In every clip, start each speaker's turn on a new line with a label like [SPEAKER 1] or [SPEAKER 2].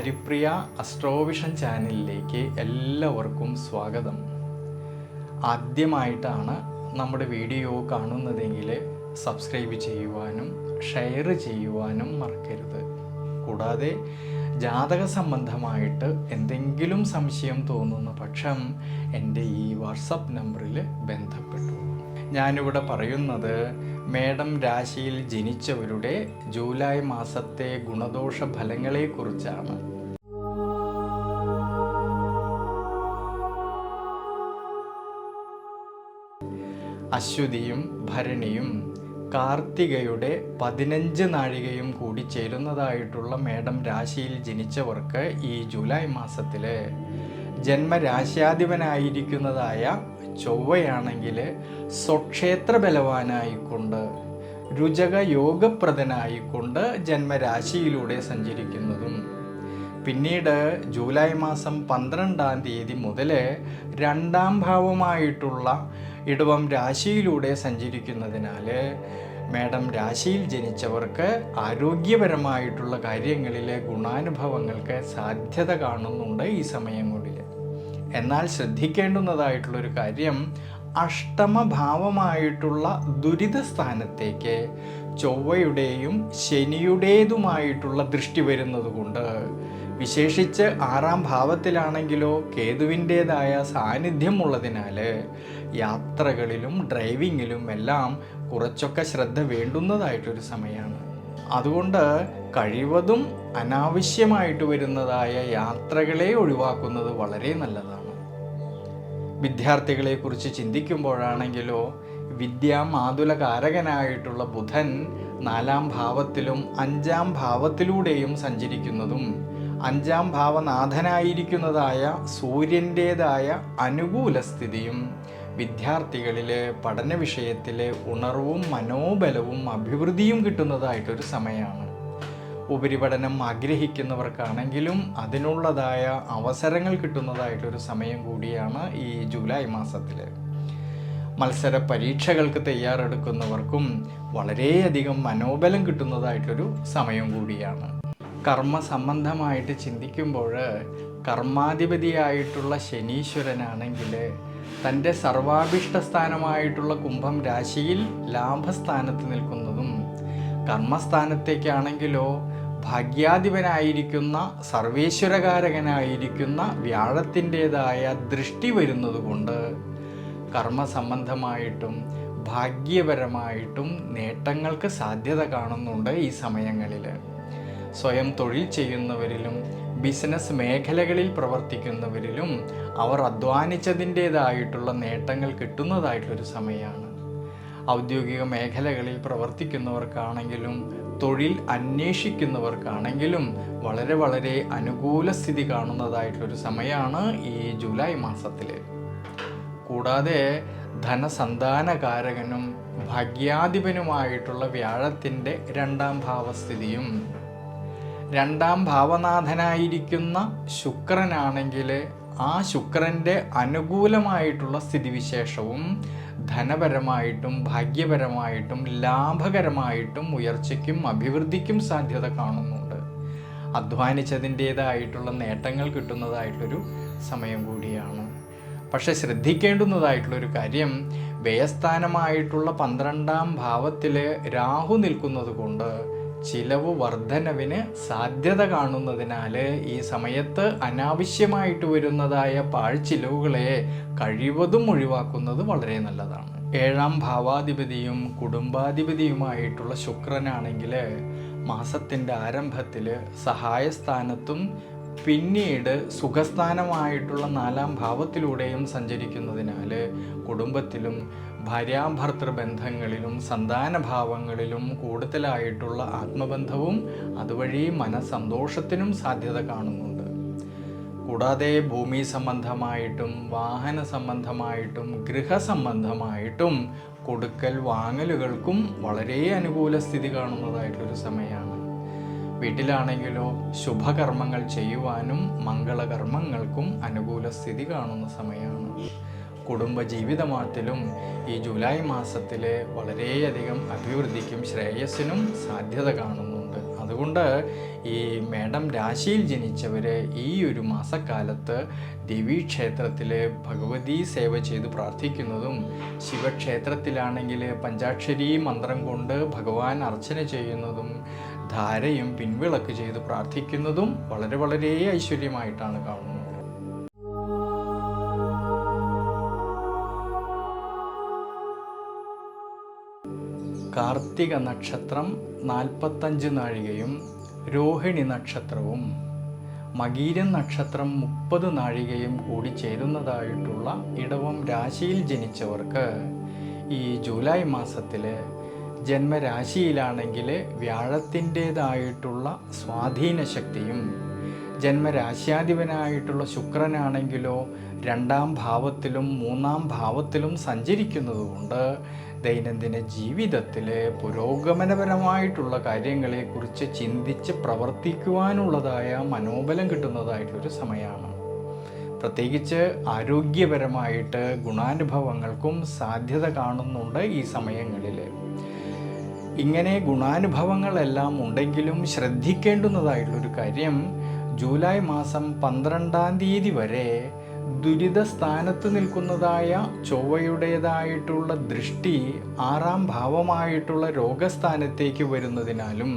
[SPEAKER 1] ഹരിപ്രിയ അസ്ട്രോവിഷൻ ചാനലിലേക്ക് എല്ലാവർക്കും സ്വാഗതം. ആദ്യമായിട്ടാണ് നമ്മുടെ വീഡിയോ കാണുന്നതെങ്കിൽ സബ്സ്ക്രൈബ് ചെയ്യുവാനും ഷെയർ ചെയ്യുവാനും മറക്കരുത്. കൂടാതെ ജാതക സംബന്ധമായിട്ട് എന്തെങ്കിലും സംശയം തോന്നുന്ന പക്ഷം എൻ്റെ ഈ വാട്സപ്പ് നമ്പറിൽ ബന്ധപ്പെട്ടു. ഞാനിവിടെ പറയുന്നത് മേടം രാശിയിൽ ജനിച്ചവരുടെ ജൂലൈ മാസത്തെ ഗുണദോഷ ഫലങ്ങളെക്കുറിച്ചാണ്. അശ്വതിയും ഭരണിയും കാർത്തികയുടെ 15 നാഴികയും കൂടി ചേരുന്നതായിട്ടുള്ള മേടം രാശിയിൽ ജനിച്ചവർക്ക് ഈ ജൂലൈ മാസത്തിൽ ജന്മരാശ്യാധിപനായിരിക്കുന്നതായ ചൊവ്വയാണെങ്കിൽ സ്വക്ഷേത്ര ബലവാനായിക്കൊണ്ട് രുചക യോഗപ്രദനായിക്കൊണ്ട് ജന്മരാശിയിലൂടെ സഞ്ചരിക്കുന്നതും പിന്നീട് ജൂലൈ മാസം 12-ാം തീയതി മുതൽ 2-ാം ഭാവമായിട്ടുള്ള ഇടവം രാശിയിലൂടെ സഞ്ചരിക്കുന്നതിനാൽ മേടം രാശിയിൽ ജനിച്ചവർക്ക് ആരോഗ്യപരമായിട്ടുള്ള കാര്യങ്ങളിലെ ഗുണാനുഭവങ്ങൾക്ക് സാധ്യത കാണുന്നുണ്ട് ഈ സമയങ്ങളിൽ. എന്നാൽ ശ്രദ്ധിക്കേണ്ടുന്നതായിട്ടുള്ളൊരു കാര്യം, അഷ്ടമഭാവമായിട്ടുള്ള ദുരിത സ്ഥാനത്തേക്ക് ചൊവ്വയുടെയും ശനിയുടേതുമായിട്ടുള്ള ദൃഷ്ടി വരുന്നത് കൊണ്ട്, വിശേഷിച്ച് 6-ാം ഭാവത്തിലാണെങ്കിലോ കേതുവിൻ്റേതായ സാന്നിധ്യം ഉള്ളതിനാൽ യാത്രകളിലും ഡ്രൈവിങ്ങിലും എല്ലാം കുറച്ചൊക്കെ ശ്രദ്ധ വേണ്ടുന്നതായിട്ടൊരു സമയമാണ്. അതുകൊണ്ട് കഴിവതും അനാവശ്യമായിട്ട് വരുന്നതായ യാത്രകളെ ഒഴിവാക്കുന്നത് വളരെ നല്ലതാണ്. വിദ്യാർത്ഥികളെക്കുറിച്ച് ചിന്തിക്കുമ്പോഴാണെങ്കിലോ വിദ്യാമാതുലകാരകനായിട്ടുള്ള ബുധൻ 4-ാം ഭാവത്തിലും 5-ാം ഭാവത്തിലൂടെയും സഞ്ചരിക്കുന്നതും 5-ാം ഭാവനാഥനായിരിക്കുന്നതായ സൂര്യൻ്റേതായ അനുകൂല സ്ഥിതിയും വിദ്യാർത്ഥികളിലെ പഠന വിഷയത്തിലെ ഉണർവും മനോബലവും അഭിവൃദ്ധിയും കിട്ടുന്നതായിട്ടൊരു സമയമാണ്. ഉപരിപഠനം ആഗ്രഹിക്കുന്നവർക്കാണെങ്കിലും അതിനുള്ളതായ അവസരങ്ങൾ കിട്ടുന്നതായിട്ടൊരു സമയം കൂടിയാണ് ഈ ജൂലൈ മാസത്തിൽ. മത്സര പരീക്ഷകൾക്ക് തയ്യാറെടുക്കുന്നവർക്കും വളരെയധികം മനോബലം കിട്ടുന്നതായിട്ടൊരു സമയം കൂടിയാണ്. കർമ്മ സംബന്ധമായിട്ട് ചിന്തിക്കുമ്പോൾ കർമാധിപതിയായിട്ടുള്ള ശനീശ്വരനാണെങ്കിൽ തൻ്റെ സർവാഭിഷ്ടസ്ഥാനമായിട്ടുള്ള കുംഭം രാശിയിൽ ലാഭസ്ഥാനത്ത് നിൽക്കുന്നതും, കർമ്മസ്ഥാനത്തേക്കാണെങ്കിലോ ഭാഗ്യാധിപനായിരിക്കുന്ന സർവേശ്വരകാരകനായിരിക്കുന്ന വ്യാഴത്തിൻ്റേതായ ദൃഷ്ടി വരുന്നത് കൊണ്ട് കർമ്മസംബന്ധമായിട്ടും ഭാഗ്യപരമായിട്ടും നേട്ടങ്ങൾക്ക് സാധ്യത കാണുന്നുണ്ട് ഈ സമയങ്ങളിൽ. സ്വയം തൊഴിൽ ചെയ്യുന്നവരിലും ബിസിനസ് മേഖലകളിൽ പ്രവർത്തിക്കുന്നവരിലും അവർ അധ്വാനിച്ചതിൻ്റേതായിട്ടുള്ള നേട്ടങ്ങൾ കിട്ടുന്നതായിട്ടൊരു സമയമാണ്. ഔദ്യോഗിക മേഖലകളിൽ പ്രവർത്തിക്കുന്നവർക്കാണെങ്കിലും തൊഴിൽ അന്വേഷിക്കുന്നവർക്കാണെങ്കിലും വളരെ അനുകൂല സ്ഥിതി കാണുന്നതായിട്ടൊരു സമയമാണ് ഈ ജൂലൈ മാസത്തിൽ. കൂടാതെ ധനസന്താനകാരകനും ഭാഗ്യാധിപനുമായിട്ടുള്ള വ്യാഴത്തിൻ്റെ 2-ാം ഭാവസ്ഥിതിയും 2-ാം ഭാവനാഥനായിരിക്കുന്ന ശുക്രനാണെങ്കിൽ ആ ശുക്രൻ്റെ അനുകൂലമായിട്ടുള്ള സ്ഥിതിവിശേഷവും ധനപരമായിട്ടും ഭാഗ്യപരമായിട്ടും ലാഭകരമായിട്ടും ഉയർച്ചയ്ക്കും അഭിവൃദ്ധിക്കും സാധ്യത കാണുന്നുണ്ട്. അധ്വാനിച്ചതിൻ്റേതായിട്ടുള്ള നേട്ടങ്ങൾ കിട്ടുന്നതായിട്ടൊരു സമയം കൂടിയാണ്. പക്ഷെ ശ്രദ്ധിക്കേണ്ടുന്നതായിട്ടുള്ളൊരു കാര്യം, വ്യയസ്ഥാനമായിട്ടുള്ള 12-ാം ഭാവത്തിൽ രാഹു നിൽക്കുന്നത് കൊണ്ട് ചിലവ് വർധനവിന് സാധ്യത കാണുന്നതിനാൽ ഈ സമയത്ത് അനാവശ്യമായിട്ട് വരുന്നതായ പാഴ്ചിലവുകളെ കഴിവതും ഒഴിവാക്കുന്നത് വളരെ നല്ലതാണ്. 7-ാം ഭാവാധിപതിയും കുടുംബാധിപതിയുമായിട്ടുള്ള ശുക്രനാണെങ്കിൽ മാസത്തിൻ്റെ ആരംഭത്തിൽ സഹായസ്ഥാനത്തും പിന്നീട് സുഖസ്ഥാനമായിട്ടുള്ള 4-ാം ഭാവത്തിലൂടെയും സഞ്ചരിക്കുന്നതിനാൽ കുടുംബത്തിലും ഭാര്യാഭർത്തൃ ബന്ധങ്ങളിലും സന്താനഭാവങ്ങളിലും കൂടുതലായിട്ടുള്ള ആത്മബന്ധവും അതുവഴി മനസ്സന്തോഷത്തിനും സാധ്യത കാണുന്നുണ്ട്. കൂടാതെ ഭൂമി സംബന്ധമായിട്ടും വാഹന സംബന്ധമായിട്ടും ഗൃഹസംബന്ധമായിട്ടും കൊടുക്കൽ വാങ്ങലുകൾക്കും വളരെ അനുകൂല സ്ഥിതി കാണുന്നതായിട്ടൊരു സമയമാണ്. വീട്ടിലാണെങ്കിലോ ശുഭകർമ്മങ്ങൾ ചെയ്യുവാനും മംഗളകർമ്മങ്ങൾക്കും അനുകൂല സ്ഥിതി കാണുന്ന സമയമാണ്. കുടുംബജീവിതമാറ്റിലും ഈ ജൂലൈ മാസത്തിൽ വളരെയധികം അഭിവൃദ്ധിക്കും ശ്രേയസ്സിനും സാധ്യത കാണുന്നുണ്ട്. അതുകൊണ്ട് അതുകൊണ്ട് ഈ മേടം രാശിയിൽ ജനിച്ചവർ ഈ ഒരു മാസക്കാലത്ത് ദേവീക്ഷേത്രത്തിൽ ഭഗവതി സേവ ചെയ്ത് പ്രാർത്ഥിക്കുന്നതും, ശിവക്ഷേത്രത്തിലാണെങ്കിൽ പഞ്ചാക്ഷരി മന്ത്രം കൊണ്ട് ഭഗവാൻ അർച്ചന ചെയ്യുന്നതും, ധാരയും പിൻവിളക്ക് ചെയ്ത് പ്രാർത്ഥിക്കുന്നതും വളരെ വളരെ ഐശ്വര്യമായിട്ടാണ് കാണുന്നത്. കാർത്തിക നക്ഷത്രം 45 നാഴികയും രോഹിണി നക്ഷത്രവും മകീരം നക്ഷത്രം 30 നാഴികയും കൂടി ചേരുന്നതായിട്ടുള്ള ഇടവം രാശിയിൽ ജനിച്ചവർക്ക് ഈ ജൂലൈ മാസത്തിൽ ജന്മരാശിയിലാണെങ്കിൽ വ്യാഴത്തിൻ്റേതായിട്ടുള്ള സ്വാധീന ശക്തിയും, ജന്മരാശ്യാധിപനായിട്ടുള്ള ശുക്രനാണെങ്കിലോ 2ാം ഭാവത്തിലും 3ാം ഭാവത്തിലും സഞ്ചരിക്കുന്നതുകൊണ്ട് ദൈനംദിന ജീവിതത്തിൽ പുരോഗമനപരമായിട്ടുള്ള കാര്യങ്ങളെക്കുറിച്ച് ചിന്തിച്ച് പ്രവർത്തിക്കുവാനുള്ളതായ മനോബലം കിട്ടുന്നതായിട്ടൊരു സമയമാണ്. പ്രത്യേകിച്ച് ആരോഗ്യപരമായിട്ട് ഗുണാനുഭവങ്ങൾക്കും സാധ്യത കാണുന്നുണ്ട് ഈ സമയങ്ങളിൽ. ഇങ്ങനെ ഗുണാനുഭവങ്ങളെല്ലാം ഉണ്ടെങ്കിലും ശ്രദ്ധിക്കേണ്ടുന്നതായിട്ടുള്ളൊരു കാര്യം, ജൂലൈ മാസം 12-ാം തീയതി വരെ ദുരിത സ്ഥാനത്ത് നിൽക്കുന്നതായ ചൊവ്വയുടേതായിട്ടുള്ള ദൃഷ്ടി 6ാം ഭാവമായിട്ടുള്ള രോഗസ്ഥാനത്തേക്ക് വരുന്നതിനാലും,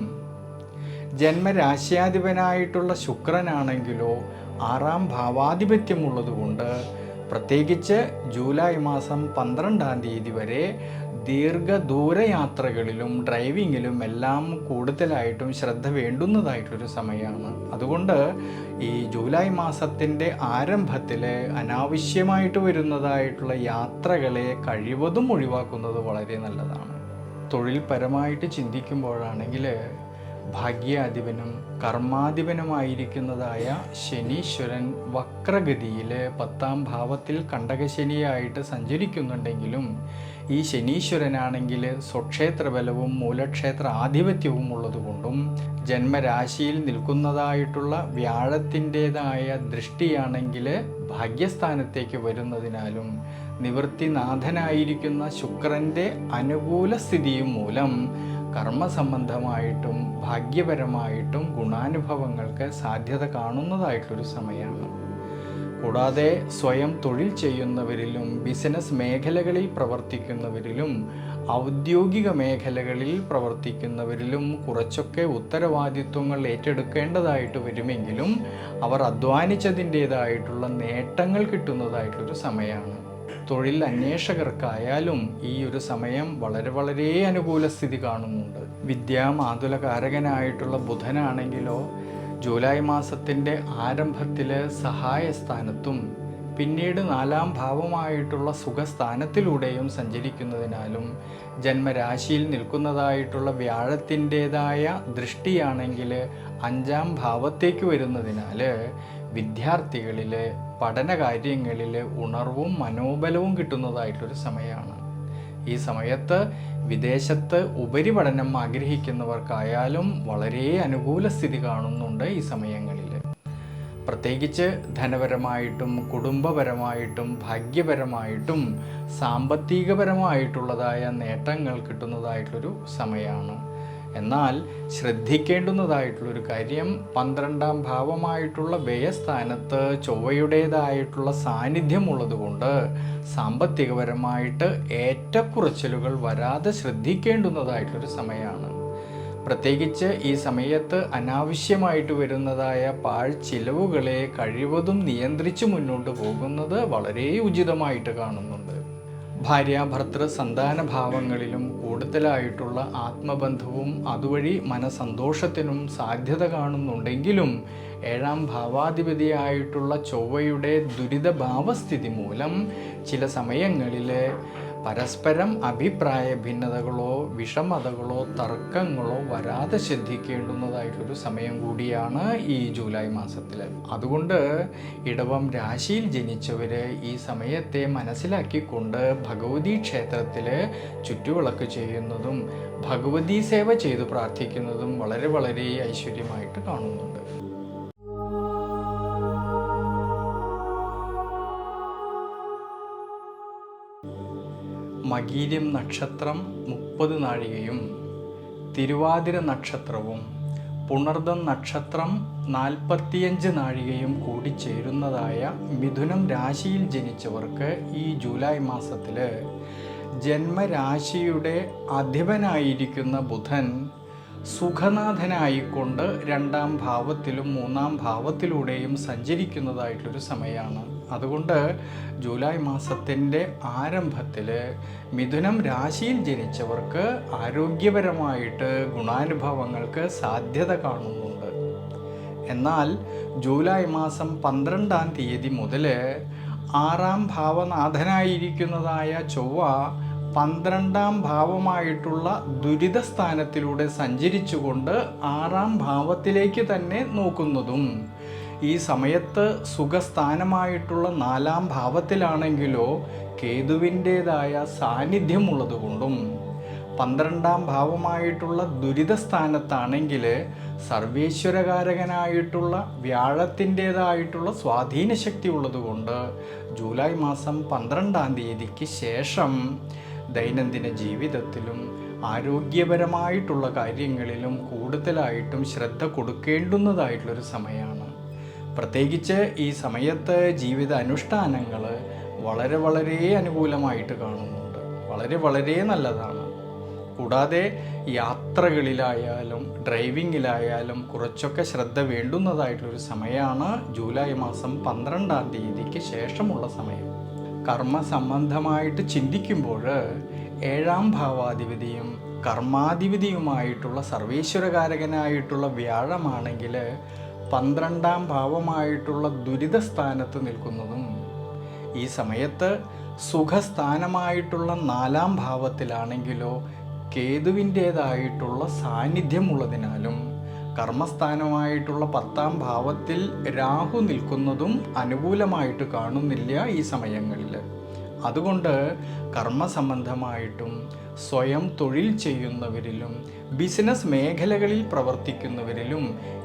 [SPEAKER 1] ജന്മരാശ്യാധിപനായിട്ടുള്ള ശുക്രനാണെങ്കിലോ 6ാം ഭാവാധിപത്യമുള്ളതുകൊണ്ട് പ്രത്യേകിച്ച് ജൂലൈ മാസം 12-ാം തീയതി വരെ ദീർഘദൂരയാത്രകളിലും ഡ്രൈവിങ്ങിലും എല്ലാം കൂടുതലായിട്ടും ശ്രദ്ധ വേണ്ടുന്നതായിട്ടൊരു സമയമാണ്. അതുകൊണ്ട് ഈ ജൂലൈ മാസത്തിൻ്റെ ആരംഭത്തിൽ അനാവശ്യമായിട്ട് വരുന്നതായിട്ടുള്ള യാത്രകളെ കഴിവതും ഒഴിവാക്കുന്നത് വളരെ നല്ലതാണ്. തൊഴിൽപരമായിട്ട് ചിന്തിക്കുമ്പോഴാണെങ്കിൽ ഭാഗ്യാധിപനും കർമാധിപനുമായിരിക്കുന്നതായ ശനീശ്വരൻ വക്രഗതിയിൽ 10ാം ഭാവത്തിൽ കണ്ടകശനിയായിട്ട് സഞ്ചരിക്കുന്നുണ്ടെങ്കിലും, ഈ ശനീശ്വരനാണെങ്കിൽ സ്വക്ഷേത്ര ബലവും മൂലക്ഷേത്ര ആധിപത്യവും ഉള്ളതുകൊണ്ടും ജന്മരാശിയിൽ നിൽക്കുന്നതായിട്ടുള്ള വ്യാഴത്തിൻ്റേതായ ദൃഷ്ടിയാണെങ്കിൽ ഭാഗ്യസ്ഥാനത്തേക്ക് വരുന്നതിനാലും, നിവൃത്തിനാഥനായിരിക്കുന്ന ശുക്രൻ്റെ അനുകൂല സ്ഥിതിയും മൂലം കർമ്മസംബന്ധമായിട്ടും ഭാഗ്യപരമായിട്ടും ഗുണാനുഭവങ്ങൾക്ക് സാധ്യത കാണുന്നതായിട്ടൊരു സമയമാണ്. കൂടാതെ സ്വയം തൊഴിൽ ചെയ്യുന്നവരിലും, ബിസിനസ് മേഖലകളിൽ പ്രവർത്തിക്കുന്നവരിലും, ഔദ്യോഗിക മേഖലകളിൽ പ്രവർത്തിക്കുന്നവരിലും കുറച്ചൊക്കെ ഉത്തരവാദിത്വങ്ങൾ ഏറ്റെടുക്കേണ്ടതായിട്ട് വരുമെങ്കിലും അവർ അധ്വാനിച്ചതിൻ്റേതായിട്ടുള്ള നേട്ടങ്ങൾ കിട്ടുന്നതായിട്ടൊരു സമയമാണ്. തൊഴിൽ അന്വേഷകർക്കായാലും ഈ ഒരു സമയം വളരെ വളരെ അനുകൂല സ്ഥിതി കാണുന്നുണ്ട്. വിദ്യാമാതുലകാരകനായിട്ടുള്ള ബുധനാണെങ്കിലോ ജൂലൈ മാസത്തിൻ്റെ ആരംഭത്തിൽ സഹായസ്ഥാനത്തും പിന്നീട് 4ാം ഭാവമായിട്ടുള്ള സുഖസ്ഥാനത്തിലൂടെയും സഞ്ചരിക്കുന്നതിനാലും, ജന്മരാശിയിൽ നിൽക്കുന്നതായിട്ടുള്ള വ്യാഴത്തിൻ്റേതായ ദൃഷ്ടിയാണെങ്കിൽ 5ാം ഭാവത്തേക്ക് വരുന്നതിനാൽ വിദ്യാർത്ഥികളിൽ പഠനകാര്യങ്ങളിൽ ഉണർവും മനോബലവും കിട്ടുന്നതായിട്ടൊരു സമയമാണ്. ഈ സമയത്ത് വിദേശത്ത് ഉപരിപഠനം ആഗ്രഹിക്കുന്നവർക്കായാലും വളരെ അനുകൂല സ്ഥിതി കാണുന്നുണ്ട് ഈ സമയങ്ങളിൽ. പ്രത്യേകിച്ച് ധനപരമായിട്ടും കുടുംബപരമായിട്ടും ഭാഗ്യപരമായിട്ടും സാമ്പത്തികപരമായിട്ടുള്ളതായ നേട്ടങ്ങൾ കിട്ടുന്നതായിട്ടൊരു സമയമാണ്. എന്നാൽ ശ്രദ്ധിക്കേണ്ടുന്നതായിട്ടുള്ളൊരു കാര്യം, 12ാം ഭാവമായിട്ടുള്ള വ്യയസ്ഥാനത്ത് ചൊവ്വയുടേതായിട്ടുള്ള സാന്നിധ്യമുള്ളതുകൊണ്ട് സാമ്പത്തികപരമായിട്ട് ഏറ്റക്കുറച്ചിലുകൾ വരാതെ ശ്രദ്ധിക്കേണ്ടുന്നതായിട്ടൊരു സമയമാണ്. പ്രത്യേകിച്ച് ഈ സമയത്ത് അനാവശ്യമായിട്ട് വരുന്നതായ പാഴ്ചിലവുകളെ കഴിവതും നിയന്ത്രിച്ച് മുന്നോട്ട് പോകുന്നത് വളരെ ഉചിതമായിട്ട് കാണുന്നുണ്ട്. ഭാര്യാഭർത്തൃ സന്താന ഭാവങ്ങളിലും കൂടുതലായിട്ടുള്ള ആത്മബന്ധവും അതുവഴി മനസന്തോഷത്തിനും സാധ്യത കാണുന്നുണ്ടെങ്കിലും 7ാം ഭാവാധിപതിയായിട്ടുള്ള ചൊവ്വയുടെ ദുരിതഭാവസ്ഥിതി മൂലം ചില സമയങ്ങളിൽ പരസ്പരം അഭിപ്രായ ഭിന്നതകളോ വിഷമതകളോ തർക്കങ്ങളോ വരാതെ ശ്രദ്ധിക്കേണ്ടുന്നതായിട്ടൊരു സമയം കൂടിയാണ് ഈ ജൂലൈ മാസത്തിൽ. അതുകൊണ്ട് ഇടവം രാശിയിൽ ജനിച്ചവർ ഈ സമയത്തെ മനസ്സിലാക്കിക്കൊണ്ട് ഭഗവതി ക്ഷേത്രത്തിൽ ചുറ്റുവിളക്ക് ചെയ്യുന്നതും ഭഗവതി സേവ ചെയ്ത് പ്രാർത്ഥിക്കുന്നതും വളരെ വളരെ ഐശ്വര്യമായിട്ട് കാണുന്നുണ്ട്. മകീരം നക്ഷത്രം 30 നാഴികയും തിരുവാതിര നക്ഷത്രവും പുണർദം നക്ഷത്രം 45 നാഴികയും കൂടിച്ചേരുന്നതായ മിഥുനം രാശിയിൽ ജനിച്ചവർക്ക് ഈ ജൂലൈ മാസത്തിൽ ജന്മരാശിയുടെ അധിപനായിരിക്കുന്ന ബുധൻ സുഖനാഥനായിക്കൊണ്ട് 2-ാം ഭാവത്തിലും 3-ാം ഭാവത്തിലൂടെയും സഞ്ചരിക്കുന്നതായിട്ടൊരു സമയമാണ്. അതുകൊണ്ട് ജൂലൈ മാസത്തിൻ്റെ ആരംഭത്തിൽ മിഥുനം രാശിയിൽ ജനിച്ചവർക്ക് ആരോഗ്യപരമായിട്ട് ഗുണാനുഭവങ്ങൾക്ക് സാധ്യത കാണുന്നുണ്ട്. എന്നാൽ ജൂലൈ മാസം 12-ാം തീയതി മുതൽ 6-ാം ഭാവനാഥനായിരിക്കുന്നതായ ചൊവ്വ 12-ാം ഭാവമായിട്ടുള്ള ദുരിതസ്ഥാനത്തിലൂടെ സഞ്ചരിച്ചുകൊണ്ട് 6-ാം ഭാവത്തിലേക്ക് തന്നെ നോക്കുന്നതും, ഈ സമയത്ത് സുഖസ്ഥാനമായിട്ടുള്ള 4-ാം ഭാവത്തിലാണെങ്കിലോ കേതുവിൻ്റേതായ സാന്നിധ്യമുള്ളതുകൊണ്ടും 12-ാം ഭാവമായിട്ടുള്ള ദുരിതസ്ഥാനത്താണെങ്കിൽ സർവേശ്വരകാരകനായിട്ടുള്ള വ്യാഴത്തിൻ്റേതായിട്ടുള്ള സ്വാധീനശക്തി ഉള്ളതുകൊണ്ട് ജൂലൈ മാസം 12-ാം തീയതിക്ക് ശേഷം ദൈനംദിന ജീവിതത്തിലും ആരോഗ്യപരമായിട്ടുള്ള കാര്യങ്ങളിലും കൂടുതലായിട്ടും ശ്രദ്ധ കൊടുക്കേണ്ടുന്നതായിട്ടുള്ളൊരു സമയമാണ്. പ്രത്യേകിച്ച് ഈ സമയത്ത് ജീവിത അനുഷ്ഠാനങ്ങൾ വളരെ അനുകൂലമായിട്ട് കാണുന്നുണ്ട്. വളരെ നല്ലതാണ്. കൂടാതെ യാത്രകളിലായാലും ഡ്രൈവിങ്ങിലായാലും കുറച്ചൊക്കെ ശ്രദ്ധ വേണ്ടുന്നതായിട്ടുള്ളൊരു സമയമാണ് ജൂലൈ മാസം 12-ാം തീയതിക്ക് ശേഷമുള്ള സമയം. കർമ്മസംബന്ധമായിട്ട് ചിന്തിക്കുമ്പോൾ 7-ാം ഭാവാധിപതിയും കർമാധിപതിയുമായിട്ടുള്ള സർവേശ്വരകാരകനായിട്ടുള്ള വ്യാഴമാണെങ്കിൽ 12-ാം ഭാവമായിട്ടുള്ള ദുരിതസ്ഥാനത്ത് നിൽക്കുന്നതും, ഈ സമയത്ത് സുഖസ്ഥാനമായിട്ടുള്ള 4-ാം ഭാവത്തിലാണെങ്കിലോ കേതുവിൻ്റേതായിട്ടുള്ള സാന്നിധ്യമുള്ളതിനാലും കർമ്മസ്ഥാനമായിട്ടുള്ള 10-ാം ഭാവത്തിൽ രാഹു നിൽക്കുന്നതും അനുകൂലമായിട്ട് കാണുന്നില്ല ഈ സമയങ്ങളിൽ. അതുകൊണ്ട് കർമ്മസംബന്ധമായിട്ടും സ്വയം തൊഴിൽ ചെയ്യുന്നവരിലും ബിസിനസ് മേഖലകളിൽ പ്രവർത്തിക്കുന്നവരിലും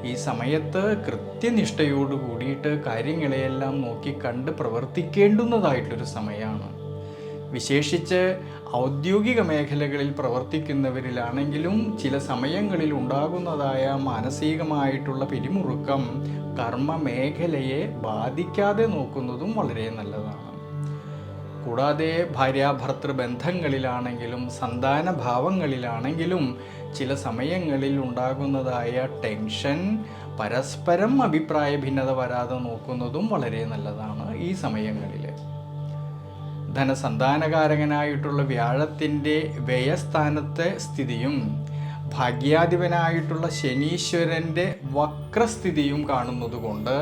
[SPEAKER 1] ഈ സമയത്ത് കൃത്യനിഷ്ഠയോട് കൂടിയിട്ട് കാര്യങ്ങളെയെല്ലാം നോക്കിക്കണ്ട് പ്രവർത്തിക്കേണ്ടുന്നതായിട്ടൊരു സമയമാണ്. വിശേഷിച്ച് ഔദ്യോഗിക മേഖലകളിൽ പ്രവർത്തിക്കുന്നവരിലാണെങ്കിലും ചില സമയങ്ങളിൽ ഉണ്ടാകുന്നതായ മാനസികമായിട്ടുള്ള പിരിമുറുക്കം കർമ്മ മേഖലയെ ബാധിക്കാതെ നോക്കുന്നതും വളരെ നല്ലതാണ്. കൂടാതെ ഭാര്യാഭർത്തൃ ബന്ധങ്ങളിലാണെങ്കിലും സന്താന ഭാവങ്ങളിലാണെങ്കിലും ചില സമയങ്ങളിൽ ഉണ്ടാകുന്നതായ ടെൻഷൻ, പരസ്പരം അഭിപ്രായ ഭിന്നത വരാതെ നോക്കുന്നതും വളരെ നല്ലതാണ് ഈ സമയങ്ങളിൽ. ധനസന്താനകാരകനായിട്ടുള്ള വ്യാഴത്തിൻ്റെ വ്യയസ്ഥാനത്തെ സ്ഥിതിയും ഭാഗ്യാധിപനായിട്ടുള്ള ശനീശ്വരൻ്റെ വക്രസ്ഥിതിയും കാണുന്നതുകൊണ്ട്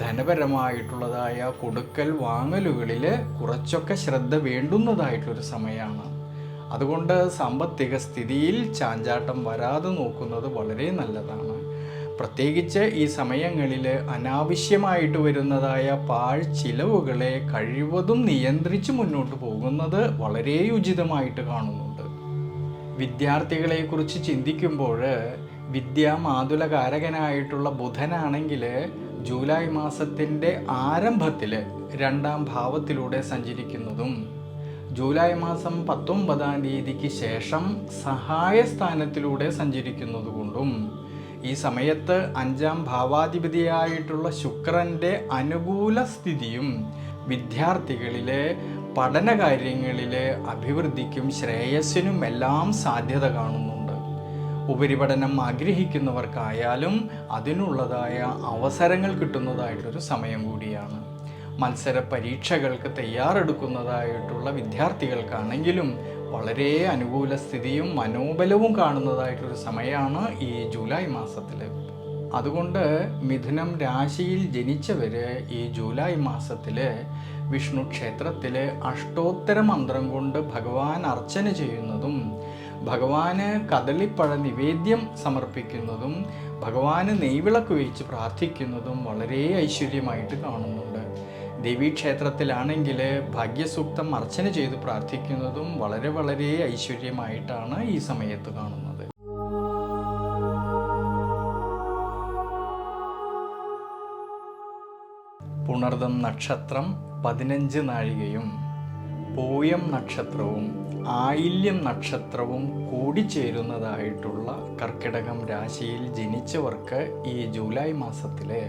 [SPEAKER 1] ധനപരമായിട്ടുള്ളതായ കൊടുക്കൽ വാങ്ങലുകളിൽ കുറച്ചൊക്കെ ശ്രദ്ധ വേണ്ടുന്നതായിട്ടൊരു സമയമാണ്. അതുകൊണ്ട് സാമ്പത്തിക സ്ഥിതിയിൽ ചാഞ്ചാട്ടം വരാതെ നോക്കുന്നത് വളരെ നല്ലതാണ്. പ്രത്യേകിച്ച് ഈ സമയങ്ങളിൽ അനാവശ്യമായിട്ട് വരുന്നതായ പാഴ്ചിലവുകളെ കഴിവതും നിയന്ത്രിച്ച് മുന്നോട്ട് പോകുന്നത് വളരെ ഉചിതമായിട്ട് കാണുന്നുണ്ട്. വിദ്യാർത്ഥികളെക്കുറിച്ച് ചിന്തിക്കുമ്പോൾ വിദ്യാമാതുലകാരകനായിട്ടുള്ള ബുധനാണെങ്കിൽ ജൂലൈ മാസത്തിൻ്റെ ആരംഭത്തിൽ 2-ാം ഭാവത്തിലൂടെ സഞ്ചരിക്കുന്നതും ജൂലൈ മാസം 19-ാം തീയതിക്ക് ശേഷം സഹായസ്ഥാനത്തിലൂടെ സഞ്ചരിക്കുന്നതുകൊണ്ടും ഈ സമയത്ത് 5-ാം ഭാവാധിപതിയായിട്ടുള്ള ശുക്രൻ്റെ അനുകൂല സ്ഥിതിയും വിദ്യാർത്ഥികളിലെ പഠനകാര്യങ്ങളിലെ അഭിവൃദ്ധിക്കും ശ്രേയസ്സിനും എല്ലാം സാധ്യത കാണുന്നുണ്ട്. ഉപരിപഠനം ആഗ്രഹിക്കുന്നവർക്കായാലും അതിനുള്ളതായ അവസരങ്ങൾ കിട്ടുന്നതായിട്ടൊരു സമയം കൂടിയാണ്. മത്സര പരീക്ഷകൾക്ക് തയ്യാറെടുക്കുന്നതായിട്ടുള്ള വിദ്യാർത്ഥികൾക്കാണെങ്കിലും വളരെ അനുകൂല സ്ഥിതിയും മനോബലവും കാണുന്നതായിട്ടൊരു സമയമാണ് ഈ ജൂലൈ മാസത്തിൽ. അതുകൊണ്ട് മിഥുനം രാശിയിൽ ജനിച്ചവർ ഈ ജൂലൈ മാസത്തിൽ വിഷ്ണു ക്ഷേത്രത്തിൽ അഷ്ടോത്തര മന്ത്രം കൊണ്ട് ഭഗവാൻ അർച്ചന ചെയ്യുന്നതും ഭഗവാന് കദളിപ്പഴ നിവേദ്യം സമർപ്പിക്കുന്നതും ഭഗവാന് നെയ്വിളക്ക് വെച്ച് പ്രാർത്ഥിക്കുന്നതും വളരെ ഐശ്വര്യമായിട്ട് കാണുന്നുണ്ട്. ദേവീക്ഷേത്രത്തിലാണെങ്കിൽ ഭാഗ്യസൂക്തം അർച്ചന ചെയ്ത് പ്രാർത്ഥിക്കുന്നതും വളരെ ഐശ്വര്യമായിട്ടാണ് ഈ സമയത്ത് കാണുന്നത്. പുണർദം നക്ഷത്രം 15 നാഴികയും പൂയം നക്ഷത്രവും ആയില്യം നക്ഷത്രവും കൂടിച്ചേരുന്നതായിട്ടുള്ള കർക്കിടകം രാശിയിൽ ജനിച്ചവർക്ക് ഈ ജൂലൈ മാസത്തിലെ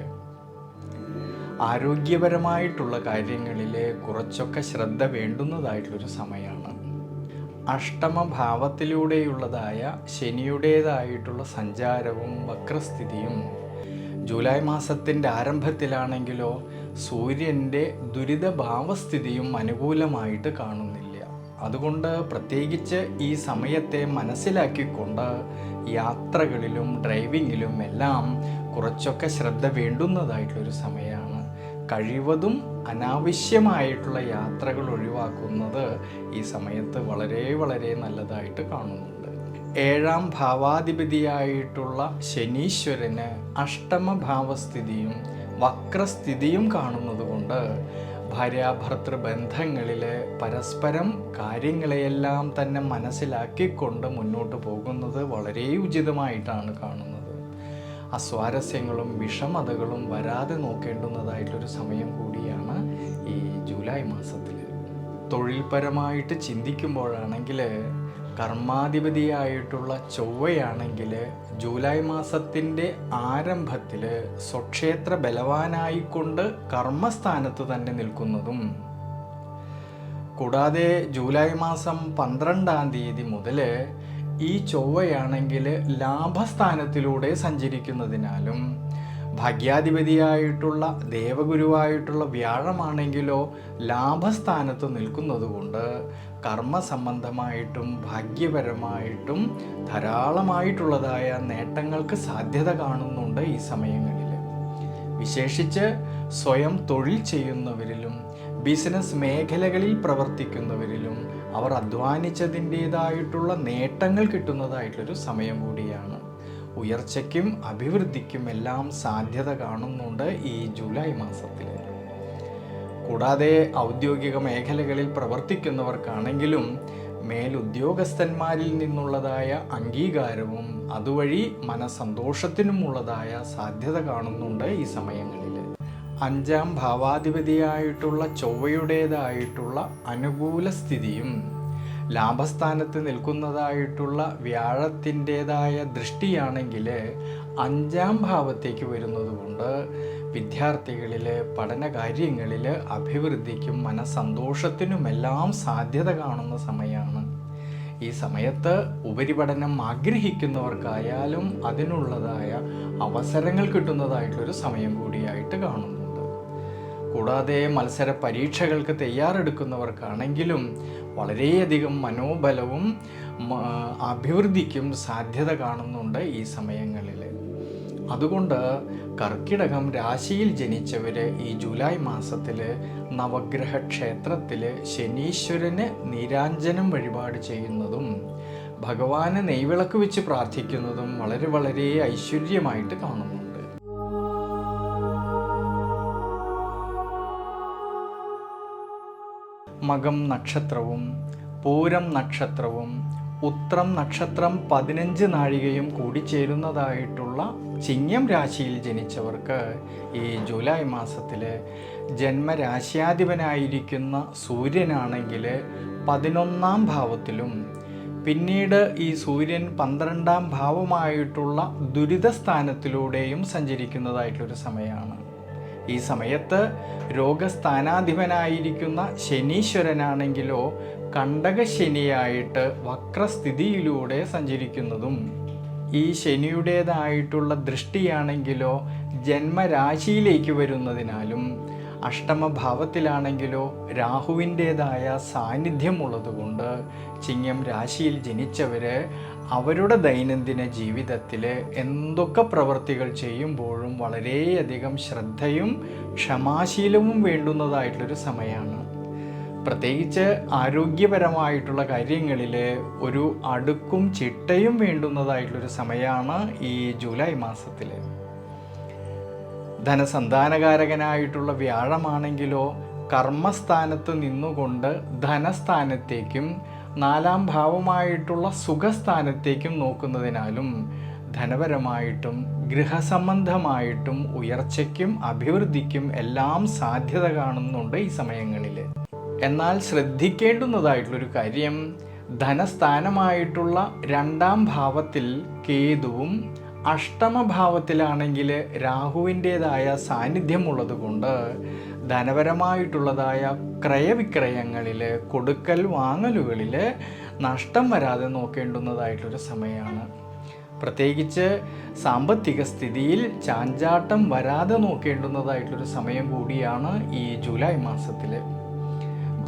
[SPEAKER 1] ആരോഗ്യപരമായിട്ടുള്ള കാര്യങ്ങളിൽ കുറച്ചൊക്കെ ശ്രദ്ധ വേണ്ടുന്നതായിട്ടുള്ളൊരു സമയമാണ്. അഷ്ടമഭാവത്തിലൂടെയുള്ളതായ ശനിയുടേതായിട്ടുള്ള സഞ്ചാരവും വക്രസ്ഥിതിയും ജൂലൈ മാസത്തിൻ്റെ ആരംഭത്തിലാണെങ്കിലോ സൂര്യൻ്റെ ദുരിതഭാവസ്ഥിതിയും അനുകൂലമായിട്ട് കാണുന്നില്ല. അതുകൊണ്ട് പ്രത്യേകിച്ച് ഈ സമയത്തെ മനസ്സിലാക്കിക്കൊണ്ട് യാത്രകളിലും ഡ്രൈവിങ്ങിലും എല്ലാം കുറച്ചൊക്കെ ശ്രദ്ധ വേണ്ടുന്നതായിട്ടുള്ളൊരു സമയമാണ്. കഴിവതും അനാവശ്യമായിട്ടുള്ള യാത്രകൾ ഒഴിവാക്കുന്നത് ഈ സമയത്ത് വളരെ വളരെ നല്ലതായിട്ട് കാണുന്നുണ്ട്. 7ാം ഭാവാധിപതിയായിട്ടുള്ള ശനീശ്വരന് അഷ്ടമഭാവസ്ഥിതിയും വക്രസ്ഥിതിയും കാണുന്നത് കൊണ്ട് ഭാര്യാഭർത്തൃ ബന്ധങ്ങളിൽ പരസ്പരം കാര്യങ്ങളെയെല്ലാം തന്നെ മനസ്സിലാക്കിക്കൊണ്ട് മുന്നോട്ട് പോകുന്നത് വളരെ ഉചിതമായിട്ടാണ് കാണുന്നത്. അസ്വാരസ്യങ്ങളും വിഷമതകളും വരാതെ നോക്കേണ്ടുന്നതായിട്ടൊരു സമയം കൂടിയാണ് ഈ ജൂലൈ മാസത്തിൽ. തൊഴിൽപരമായിട്ട് ചിന്തിക്കുമ്പോഴാണെങ്കിൽ കർമാധിപതിയായിട്ടുള്ള ചൊവ്വയാണെങ്കിൽ ജൂലൈ മാസത്തിൻ്റെ ആരംഭത്തിൽ സ്വക്ഷേത്ര ബലവാനായിക്കൊണ്ട് കർമ്മസ്ഥാനത്ത് തന്നെ നിൽക്കുന്നതും, കൂടാതെ ജൂലൈ മാസം 12-ാം തീയതി മുതൽ ഈ ചൊവ്വയാണെങ്കിൽ ലാഭസ്ഥാനത്തിലൂടെ സഞ്ചരിക്കുന്നതിനാലും, ഭാഗ്യാധിപതിയായിട്ടുള്ള ദേവഗുരുവായിട്ടുള്ള വ്യാഴമാണെങ്കിലോ ലാഭസ്ഥാനത്ത് നിൽക്കുന്നത് കൊണ്ട് കർമ്മസംബന്ധമായിട്ടും ഭാഗ്യപരമായിട്ടും ധാരാളമായിട്ടുള്ളതായ നേട്ടങ്ങൾക്ക് സാധ്യത കാണുന്നുണ്ട് ഈ സമയങ്ങളിൽ. വിശേഷിച്ച് സ്വയം തൊഴിൽ ചെയ്യുന്നവരിലും ബിസിനസ് മേഖലകളിൽ പ്രവർത്തിക്കുന്നവരിലും അവർ അധ്വാനിച്ചതിൻ്റേതായിട്ടുള്ള നേട്ടങ്ങൾ കിട്ടുന്നതായിട്ടൊരു സമയം കൂടിയാണ്. ഉയർച്ചയ്ക്കും അഭിവൃദ്ധിക്കും എല്ലാം സാധ്യത കാണുന്നുണ്ട് ഈ ജൂലൈ മാസത്തിൽ. കൂടാതെ ഔദ്യോഗിക മേഖലകളിൽ പ്രവർത്തിക്കുന്നവർക്കാണെങ്കിലും മേലുദ്യോഗസ്ഥന്മാരിൽ നിന്നുള്ളതായ അംഗീകാരവും അതുവഴി മനസ്സന്തോഷത്തിനുമുള്ളതായ സാധ്യത കാണുന്നുണ്ട് ഈ സമയങ്ങളിൽ. 5ാം ഭാവാധിപതിയായിട്ടുള്ള ചൊവ്വയുടേതായിട്ടുള്ള അനുകൂല സ്ഥിതിയും ലാഭസ്ഥാനത്ത് നിൽക്കുന്നതായിട്ടുള്ള വ്യാഴത്തിൻ്റേതായ ദൃഷ്ടിയാണെങ്കിൽ 5ാം ഭാവത്തേക്ക് വരുന്നത് കൊണ്ട് വിദ്യാർത്ഥികളിൽ പഠനകാര്യങ്ങളിൽ അഭിവൃദ്ധിക്കും മനസ്സന്തോഷത്തിനുമെല്ലാം സാധ്യത കാണുന്ന സമയമാണ്. ഈ സമയത്ത് ഉപരിപഠനം ആഗ്രഹിക്കുന്നവർക്കായാലും അതിനുള്ളതായ അവസരങ്ങൾ കിട്ടുന്നതായിട്ടൊരു സമയം കൂടിയായിട്ട് കാണുന്നുണ്ട്. കൂടാതെ മത്സര പരീക്ഷകൾക്ക് തയ്യാറെടുക്കുന്നവർക്കാണെങ്കിലും വളരെയധികം മനോബലവും അഭിവൃദ്ധിക്കും സാധ്യത കാണുന്നുണ്ട് ഈ സമയങ്ങളിൽ. അതുകൊണ്ട് കർക്കിടകം രാശിയിൽ ജനിച്ചവർ ഈ ജൂലൈ മാസത്തിൽ നവഗ്രഹ ക്ഷേത്രത്തിൽ ശനീശ്വരന് നീരാഞ്ജനം വഴിപാട് ചെയ്യുന്നതും ഭഗവാന് നെയ്വിളക്ക് വെച്ച് പ്രാർത്ഥിക്കുന്നതും വളരെ വളരെ ഐശ്വര്യമായിട്ട് കാണുന്നുണ്ട്. മകം നക്ഷത്രവും പൂരം നക്ഷത്രവും ഉത്രം നക്ഷത്രം 15 നാഴികയും കൂടിച്ചേരുന്നതായിട്ടുള്ള ചിങ്ങം രാശിയിൽ ജനിച്ചവർക്ക് ഈ ജൂലൈ മാസത്തിൽ ജന്മരാശ്യാധിപനായിരിക്കുന്ന സൂര്യനാണെങ്കിൽ 11-ാം ഭാവത്തിലും പിന്നീട് ഈ സൂര്യൻ 12-ാം ഭാവമായിട്ടുള്ള ദുരിതസ്ഥാനത്തിലൂടെയും സഞ്ചരിക്കുന്നതായിട്ടുള്ളൊരു സമയമാണ്. ഈ സമയത്ത് രോഗസ്ഥാനാധിപനായിരിക്കുന്ന ശനീശ്വരനാണെങ്കിലോ കണ്ടകശനിയായിട്ട് വക്രസ്ഥിതിയിലൂടെ സഞ്ചരിക്കുന്നതും, ഈ ശനിയുടേതായിട്ടുള്ള ദൃഷ്ടിയാണെങ്കിലോ ജന്മരാശിയിലേക്ക് വരുന്നതിനാലും അഷ്ടമഭാവത്തിലാണെങ്കിലോ രാഹുവിൻ്റേതായ സാന്നിധ്യമുള്ളതുകൊണ്ട് ചിങ്ങം രാശിയിൽ ജനിച്ചവർ അവരുടെ ദൈനംദിന ജീവിതത്തിൽ എന്തൊക്കെ പ്രവൃത്തികൾ ചെയ്യുമ്പോഴും വളരെയധികം ശ്രദ്ധയും ക്ഷമാശീലവും വേണ്ടുന്നതായിട്ടുള്ളൊരു സമയമാണ്. പ്രത്യേകിച്ച് ആരോഗ്യപരമായിട്ടുള്ള കാര്യങ്ങളിൽ ഒരു അടുക്കും ചിട്ടയും വേണ്ടുന്നതായിട്ടുള്ളൊരു സമയമാണ് ഈ ജൂലൈ മാസത്തിൽ. ധനസന്താനകാരകനായിട്ടുള്ള വ്യാഴമാണെങ്കിലോ കർമ്മസ്ഥാനത്ത് നിന്നുകൊണ്ട് ധനസ്ഥാനത്തേക്കും 4-ാം ഭാവമായിട്ടുള്ള സുഖസ്ഥാനത്തേക്കും നോക്കുന്നതിനാലും ധനപരമായിട്ടും ഗൃഹസംബന്ധമായിട്ടും ഉയർച്ചയ്ക്കും അഭിവൃദ്ധിക്കും എല്ലാം സാധ്യത കാണുന്നുണ്ട് ഈ സമയങ്ങളിൽ. എന്നാൽ ശ്രദ്ധിക്കേണ്ടുന്നതായിട്ടുള്ളൊരു കാര്യം, ധനസ്ഥാനമായിട്ടുള്ള 2-ാം ഭാവത്തിൽ കേതുവും അഷ്ടമഭാവത്തിലാണെങ്കിൽ രാഹുവിൻ്റേതായ സാന്നിധ്യമുള്ളത് കൊണ്ട് ധനപരമായിട്ടുള്ളതായ ക്രയവിക്രയങ്ങളിൽ, കൊടുക്കൽ വാങ്ങലുകളിൽ നഷ്ടം വരാതെ നോക്കേണ്ടുന്നതായിട്ടൊരു സമയമാണ്. പ്രത്യേകിച്ച് സാമ്പത്തിക സ്ഥിതിയിൽ ചാഞ്ചാട്ടം വരാതെ നോക്കേണ്ടുന്നതായിട്ടൊരു സമയം കൂടിയാണ് ഈ ജൂലൈ മാസത്തിൽ.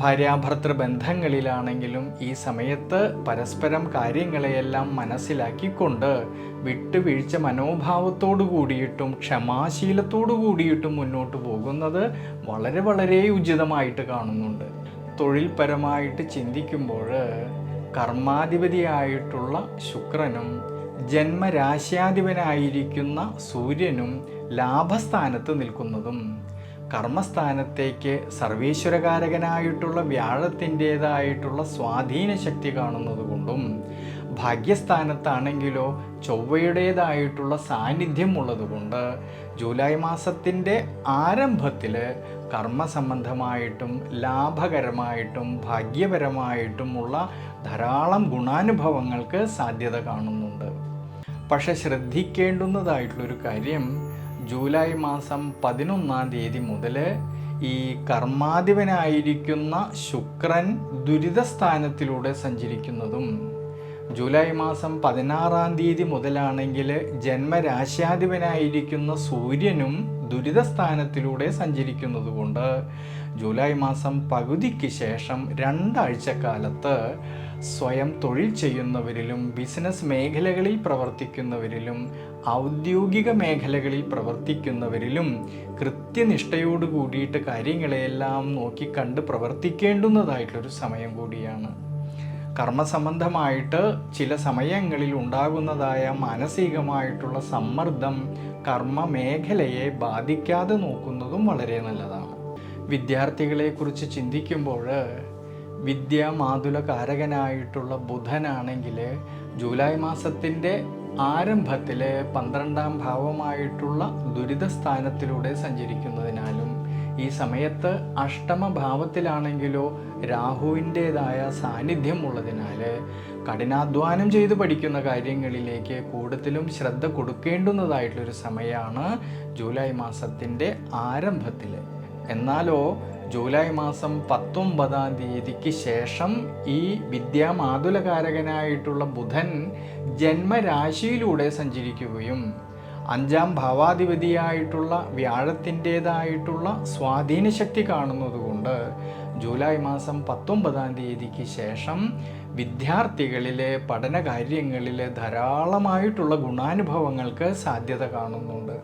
[SPEAKER 1] ഭാര്യാഭർത്തൃ ബന്ധങ്ങളിലാണെങ്കിലും ഈ സമയത്ത് പരസ്പരം കാര്യങ്ങളെയെല്ലാം മനസ്സിലാക്കിക്കൊണ്ട് വിട്ടുവീഴ്ച മനോഭാവത്തോടു കൂടിയിട്ടും ക്ഷമാശീലത്തോടു കൂടിയിട്ടും മുന്നോട്ട് പോകുന്നത് വളരെ വളരെ ഉചിതമായിട്ട് കാണുന്നുണ്ട്. തൊഴിൽപരമായിട്ട് ചിന്തിക്കുമ്പോൾ കർമാധിപതിയായിട്ടുള്ള ശുക്രനും ജന്മരാശ്യാധിപനായിരിക്കുന്ന സൂര്യനും ലാഭസ്ഥാനത്ത് നിൽക്കുന്നതും കർമ്മസ്ഥാനത്തേക്ക് സർവീശ്വരകാരകനായിട്ടുള്ള വ്യാഴത്തിൻ്റേതായിട്ടുള്ള സ്വാധീന ശക്തി കാണുന്നത് കൊണ്ടും ഭാഗ്യസ്ഥാനത്താണെങ്കിലോ ചൊവ്വയുടേതായിട്ടുള്ള സാന്നിധ്യം ഉള്ളതുകൊണ്ട് ജൂലൈ മാസത്തിൻ്റെ ആരംഭത്തിൽ കർമ്മസംബന്ധമായിട്ടും ലാഭകരമായിട്ടും ഭാഗ്യപരമായിട്ടുമുള്ള ധാരാളം ഗുണാനുഭവങ്ങൾക്ക് സാധ്യത കാണുന്നുണ്ട്. പക്ഷെ ശ്രദ്ധിക്കേണ്ടുന്നതായിട്ടുള്ളൊരു കാര്യം, ജൂലൈ മാസം 11-ാം തീയതി മുതൽ ഈ കർമാധിപനായിരിക്കുന്ന ശുക്രൻ ദുരിതസ്ഥാനത്തിലൂടെ സഞ്ചരിക്കുന്നതും ജൂലൈ മാസം 16-ാം തീയതി മുതലാണെങ്കിൽ ജന്മരാശ്യാധിപനായിരിക്കുന്ന സൂര്യനും ദുരിതസ്ഥാനത്തിലൂടെ സഞ്ചരിക്കുന്നത് കൊണ്ട് ജൂലൈ മാസം പകുതിക്ക് ശേഷം 2 ആഴ്ചക്കാലത്ത് സ്വയം തൊഴിൽ ചെയ്യുന്നവരിലും ബിസിനസ് മേഖലകളിൽ പ്രവർത്തിക്കുന്നവരിലും ഔദ്യോഗിക മേഖലകളിൽ പ്രവർത്തിക്കുന്നവരിലും കൃത്യനിഷ്ഠയോട് കൂടിയിട്ട് കാര്യങ്ങളെയെല്ലാം നോക്കിക്കണ്ട് പ്രവർത്തിക്കേണ്ടുന്നതായിട്ടൊരു സമയം കൂടിയാണ്. കർമ്മസംബന്ധമായിട്ട് ചില സമയങ്ങളിൽ ഉണ്ടാകുന്നതായ മാനസികമായിട്ടുള്ള സമ്മർദ്ദം കർമ്മ മേഖലയെ ബാധിക്കാതെ നോക്കുന്നതും വളരെ നല്ലതാണ്. വിദ്യാർത്ഥികളെക്കുറിച്ച് ചിന്തിക്കുമ്പോൾ വിദ്യാമാതുലകാരകനായിട്ടുള്ള ബുധനാണെങ്കിൽ ജൂലൈ മാസത്തിൻ്റെ ആരംഭത്തിൽ 12-ാം ഭാവമായിട്ടുള്ള ദുരിതസ്ഥാനത്തിലൂടെ സഞ്ചരിക്കുന്നതിനാലും ഈ സമയത്ത് അഷ്ടമഭാവത്തിലാണെങ്കിലോ രാഹുവിൻ്റേതായ സാന്നിധ്യം ഉള്ളതിനാൽ കഠിനാധ്വാനം ചെയ്ത് പഠിക്കുന്ന കാര്യങ്ങളിലേക്ക് കൂടുതലും ശ്രദ്ധ കൊടുക്കേണ്ടുന്നതായിട്ടുള്ളൊരു സമയമാണ് ജൂലൈ മാസത്തിൻ്റെ ആരംഭത്തിൽ. എന്നാലോ ജൂലൈ മാസം 19-ാം തീയതിക്ക് ശേഷം ഈ വിദ്യാമാതുലകാരകനായിട്ടുള്ള ബുധൻ ജന്മരാശിയിലൂടെ സഞ്ചരിക്കുകയും 5-ാം ഭാവാധിപതിയായിട്ടുള്ള വ്യാഴത്തിൻ്റേതായിട്ടുള്ള സ്വാധീനശക്തി കാണുന്നതുകൊണ്ട് ജൂലൈ മാസം 19-ാം തീയതിക്ക് ശേഷം വിദ്യാർത്ഥികളിലെ പഠനകാര്യങ്ങളിൽ ധാരാളമായിട്ടുള്ള ഗുണാനുഭവങ്ങൾക്ക് സാധ്യത കാണുന്നുണ്ട്.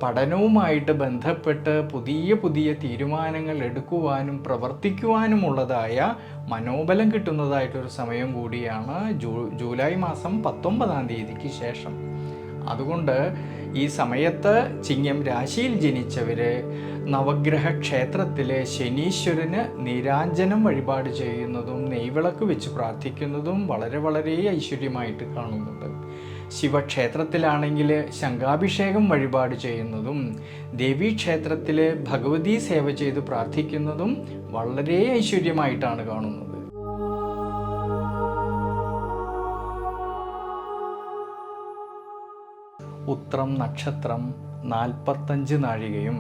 [SPEAKER 1] പഠനവുമായിട്ട് ബന്ധപ്പെട്ട് പുതിയ പുതിയ തീരുമാനങ്ങൾ എടുക്കുവാനും പ്രവർത്തിക്കുവാനുമുള്ളതായ മനോബലം കിട്ടുന്നതായിട്ടൊരു സമയം കൂടിയാണ് ജൂലൈ മാസം 19-ാം തീയതിക്ക് ശേഷം. അതുകൊണ്ട് ഈ സമയത്ത് ചിങ്ങം രാശിയിൽ ജനിച്ചവർ നവഗ്രഹ ക്ഷേത്രത്തിലെ ശനീശ്വരന് നീരാഞ്ജനം വഴിപാട് ചെയ്യുന്നതും നെയ്വിളക്ക് വെച്ച് പ്രാർത്ഥിക്കുന്നതും വളരെ വളരെ ഐശ്വര്യമായിട്ട് കാണുന്നുണ്ട്. ശിവക്ഷേത്രത്തിലാണെങ്കിൽ ശംഖാഭിഷേകം വഴിപാട് ചെയ്യുന്നതും ദേവീക്ഷേത്രത്തിൽ ഭഗവതി സേവ ചെയ്ത് പ്രാർത്ഥിക്കുന്നതും വളരെ ഐശ്വര്യമായിട്ടാണ് കാണുന്നത്. ഉത്രം നക്ഷത്രം 45 നാഴികയും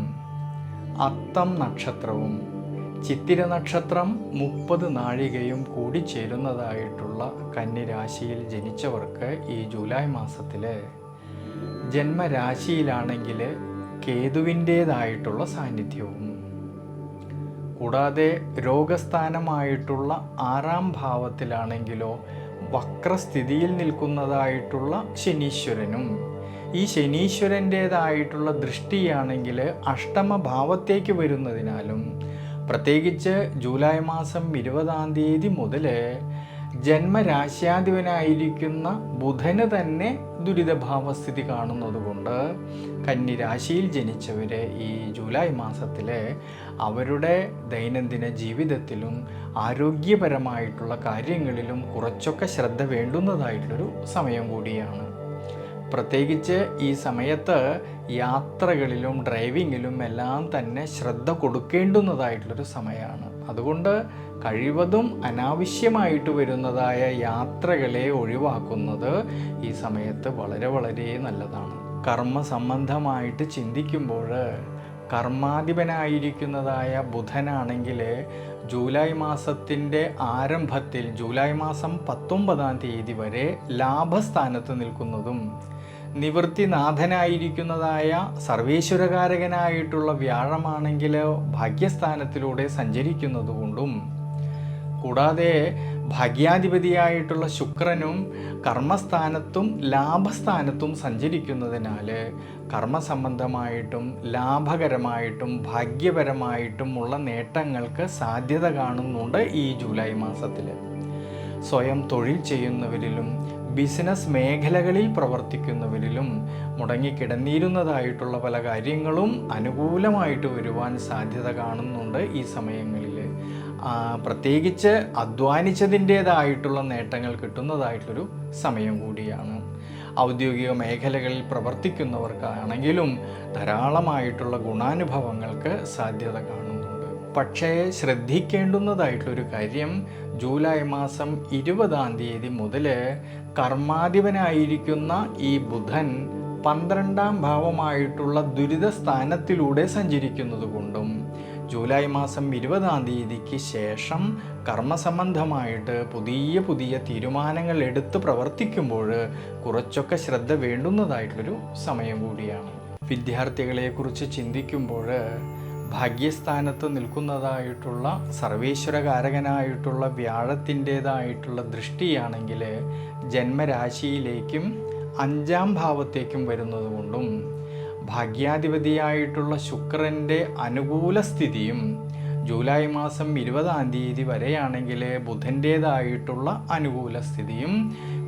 [SPEAKER 1] അത്തം നക്ഷത്രവും ചിത്തിര നക്ഷത്രം 30 നാഴികയും കൂടി ചേരുന്നതായിട്ടുള്ള കന്നിരാശിയിൽ ജനിച്ചവർക്ക് ഈ ജൂലൈ മാസത്തിൽ ജന്മരാശിയിലാണെങ്കിൽ കേതുവിൻ്റേതായിട്ടുള്ള സാന്നിധ്യവും കൂടാതെ രോഗസ്ഥാനമായിട്ടുള്ള 6-ാം ഭാവത്തിലാണെങ്കിലോ വക്രസ്ഥിതിയിൽ നിൽക്കുന്നതായിട്ടുള്ള ശനീശ്വരനും ഈ ശനീശ്വരൻ്റേതായിട്ടുള്ള ദൃഷ്ടിയാണെങ്കിൽ അഷ്ടമഭാവത്തേക്ക് വരുന്നതിനാലും പ്രത്യേകിച്ച് ജൂലൈ മാസം 20-ാം തീയതി മുതൽ ജന്മരാശ്യാധിപനായിരിക്കുന്ന ബുധന് തന്നെ ദുരിതഭാവസ്ഥിതി കാണുന്നതുകൊണ്ട് കന്നിരാശിയിൽ ജനിച്ചവർ ഈ ജൂലൈ മാസത്തിൽ അവരുടെ ദൈനംദിന ജീവിതത്തിലും ആരോഗ്യപരമായിട്ടുള്ള കാര്യങ്ങളിലും കുറച്ചൊക്കെ ശ്രദ്ധ വേണ്ടുന്നതായിട്ടുള്ളൊരു സമയം കൂടിയാണ്. പ്രത്യേകിച്ച് ഈ സമയത്ത് യാത്രകളിലും ഡ്രൈവിങ്ങിലും എല്ലാം തന്നെ ശ്രദ്ധ കൊടുക്കേണ്ടുന്നതായിട്ടുള്ളൊരു സമയമാണ്. അതുകൊണ്ട് കഴിവതും അനാവശ്യമായിട്ട് വരുന്നതായ യാത്രകളെ ഒഴിവാക്കുന്നത് ഈ സമയത്ത് വളരെ വളരെ നല്ലതാണ്. കർമ്മസംബന്ധമായിട്ട് ചിന്തിക്കുമ്പോൾ കർമാധിപനായിരിക്കുന്നതായ ബുധനാണെങ്കിൽ ജൂലൈ മാസത്തിൻ്റെ ആരംഭത്തിൽ ജൂലൈ മാസം 19-ാം തീയതി വരെ ലാഭസ്ഥാനത്ത് നിൽക്കുന്നതും നിവൃത്തിനാഥനായിരിക്കുന്നതായ സർവേശ്വരകാരകനായിട്ടുള്ള വ്യാഴമാണെങ്കിൽ ഭാഗ്യസ്ഥാനത്തിലൂടെ സഞ്ചരിക്കുന്നതുകൊണ്ടും കൂടാതെ ഭാഗ്യാധിപതിയായിട്ടുള്ള ശുക്രനും കർമ്മസ്ഥാനത്തും ലാഭസ്ഥാനത്തും സഞ്ചരിക്കുന്നതിനാൽ കർമ്മസംബന്ധമായിട്ടും ലാഭകരമായിട്ടും ഭാഗ്യപരമായിട്ടും ഉള്ള നേട്ടങ്ങൾക്ക് സാധ്യത കാണുന്നുണ്ട് ഈ ജൂലൈ മാസത്തിൽ. സ്വയം തൊഴിൽ ചെയ്യുന്നവരിലും ബിസിനസ് മേഖലകളിൽ പ്രവർത്തിക്കുന്നവരിലും മുടങ്ങിക്കിടന്നിരുന്നതായിട്ടുള്ള പല കാര്യങ്ങളും അനുകൂലമായിട്ട് വരുവാൻ സാധ്യത കാണുന്നുണ്ട് ഈ സമയങ്ങളിൽ. പ്രത്യേകിച്ച് അധ്വാനിച്ചതിൻ്റേതായിട്ടുള്ള നേട്ടങ്ങൾ കിട്ടുന്നതായിട്ടൊരു സമയം കൂടിയാണ്. ഔദ്യോഗിക മേഖലകളിൽ പ്രവർത്തിക്കുന്നവർക്കാണെങ്കിലും ധാരാളമായിട്ടുള്ള ഗുണാനുഭവങ്ങൾക്ക് സാധ്യത കാണുന്നുണ്ട്. പക്ഷേ ശ്രദ്ധിക്കേണ്ടുന്നതായിട്ടുള്ളൊരു കാര്യം, ജൂലൈ മാസം 20-ാം തീയതി മുതൽ കർമാധിപനായിരിക്കുന്ന ഈ ബുധൻ 12-ാം ഭാവമായിട്ടുള്ള ദുരിത സ്ഥാനത്തിലൂടെ സഞ്ചരിക്കുന്നത് കൊണ്ടും ജൂലൈ മാസം 20-ാം തീയതിക്ക് ശേഷം കർമ്മസംബന്ധമായിട്ട് പുതിയ തീരുമാനങ്ങൾ എടുത്ത് പ്രവർത്തിക്കുമ്പോൾ കുറച്ചൊക്കെ ശ്രദ്ധ വേണ്ടുന്നതായിട്ടുള്ളൊരു സമയം കൂടിയാണ്. വിദ്യാർത്ഥികളെക്കുറിച്ച് ചിന്തിക്കുമ്പോൾ ഭാഗ്യസ്ഥാനത്ത് നിൽക്കുന്നതായിട്ടുള്ള സർവേശ്വരകാരകനായിട്ടുള്ള വ്യാഴത്തിൻ്റേതായിട്ടുള്ള ദൃഷ്ടിയാണെങ്കിൽ ജന്മരാശിയിലേക്കും 5-ാം ഭാവത്തേക്കും വരുന്നത് കൊണ്ടും ഭാഗ്യാധിപതിയായിട്ടുള്ള ശുക്രൻ്റെ അനുകൂല സ്ഥിതിയും ജൂലൈ മാസം 20-ാം തീയതി വരെയാണെങ്കിൽ ബുധൻ്റേതായിട്ടുള്ള അനുകൂല സ്ഥിതിയും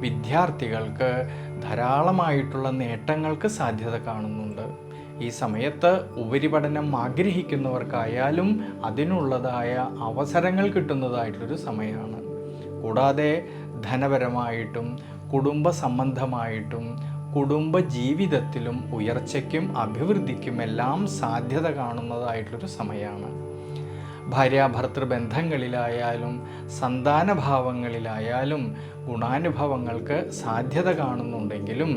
[SPEAKER 1] വിദ്യാർത്ഥികൾക്ക് ധാരാളമായിട്ടുള്ള നേട്ടങ്ങൾക്ക് സാധ്യത കാണുന്നുണ്ട്. ഈ സമയത്ത് ഉപരിപഠനം ആഗ്രഹിക്കുന്നവർക്കായാലും അതിനുള്ളതായ അവസരങ്ങൾ കിട്ടുന്നതായിട്ടൊരു സമയമാണ്. കൂടാതെ ധനപരമായിട്ടും കുടുംബ സംബന്ധമായിട്ടും കുടുംബ ജീവിതത്തിലും ഉയർച്ചയ്ക്കും അഭിവൃദ്ധിക്കും എല്ലാം സാധ്യത കാണുന്നതായിട്ടൊരു സമയമാണ്. ഭാര്യാഭർത്തൃ ബന്ധങ്ങളിലായാലും സന്താനഭാവങ്ങളിലായാലും ഗുണാനുഭവങ്ങൾക്ക് സാധ്യത കാണുന്നുണ്ടെങ്കിലും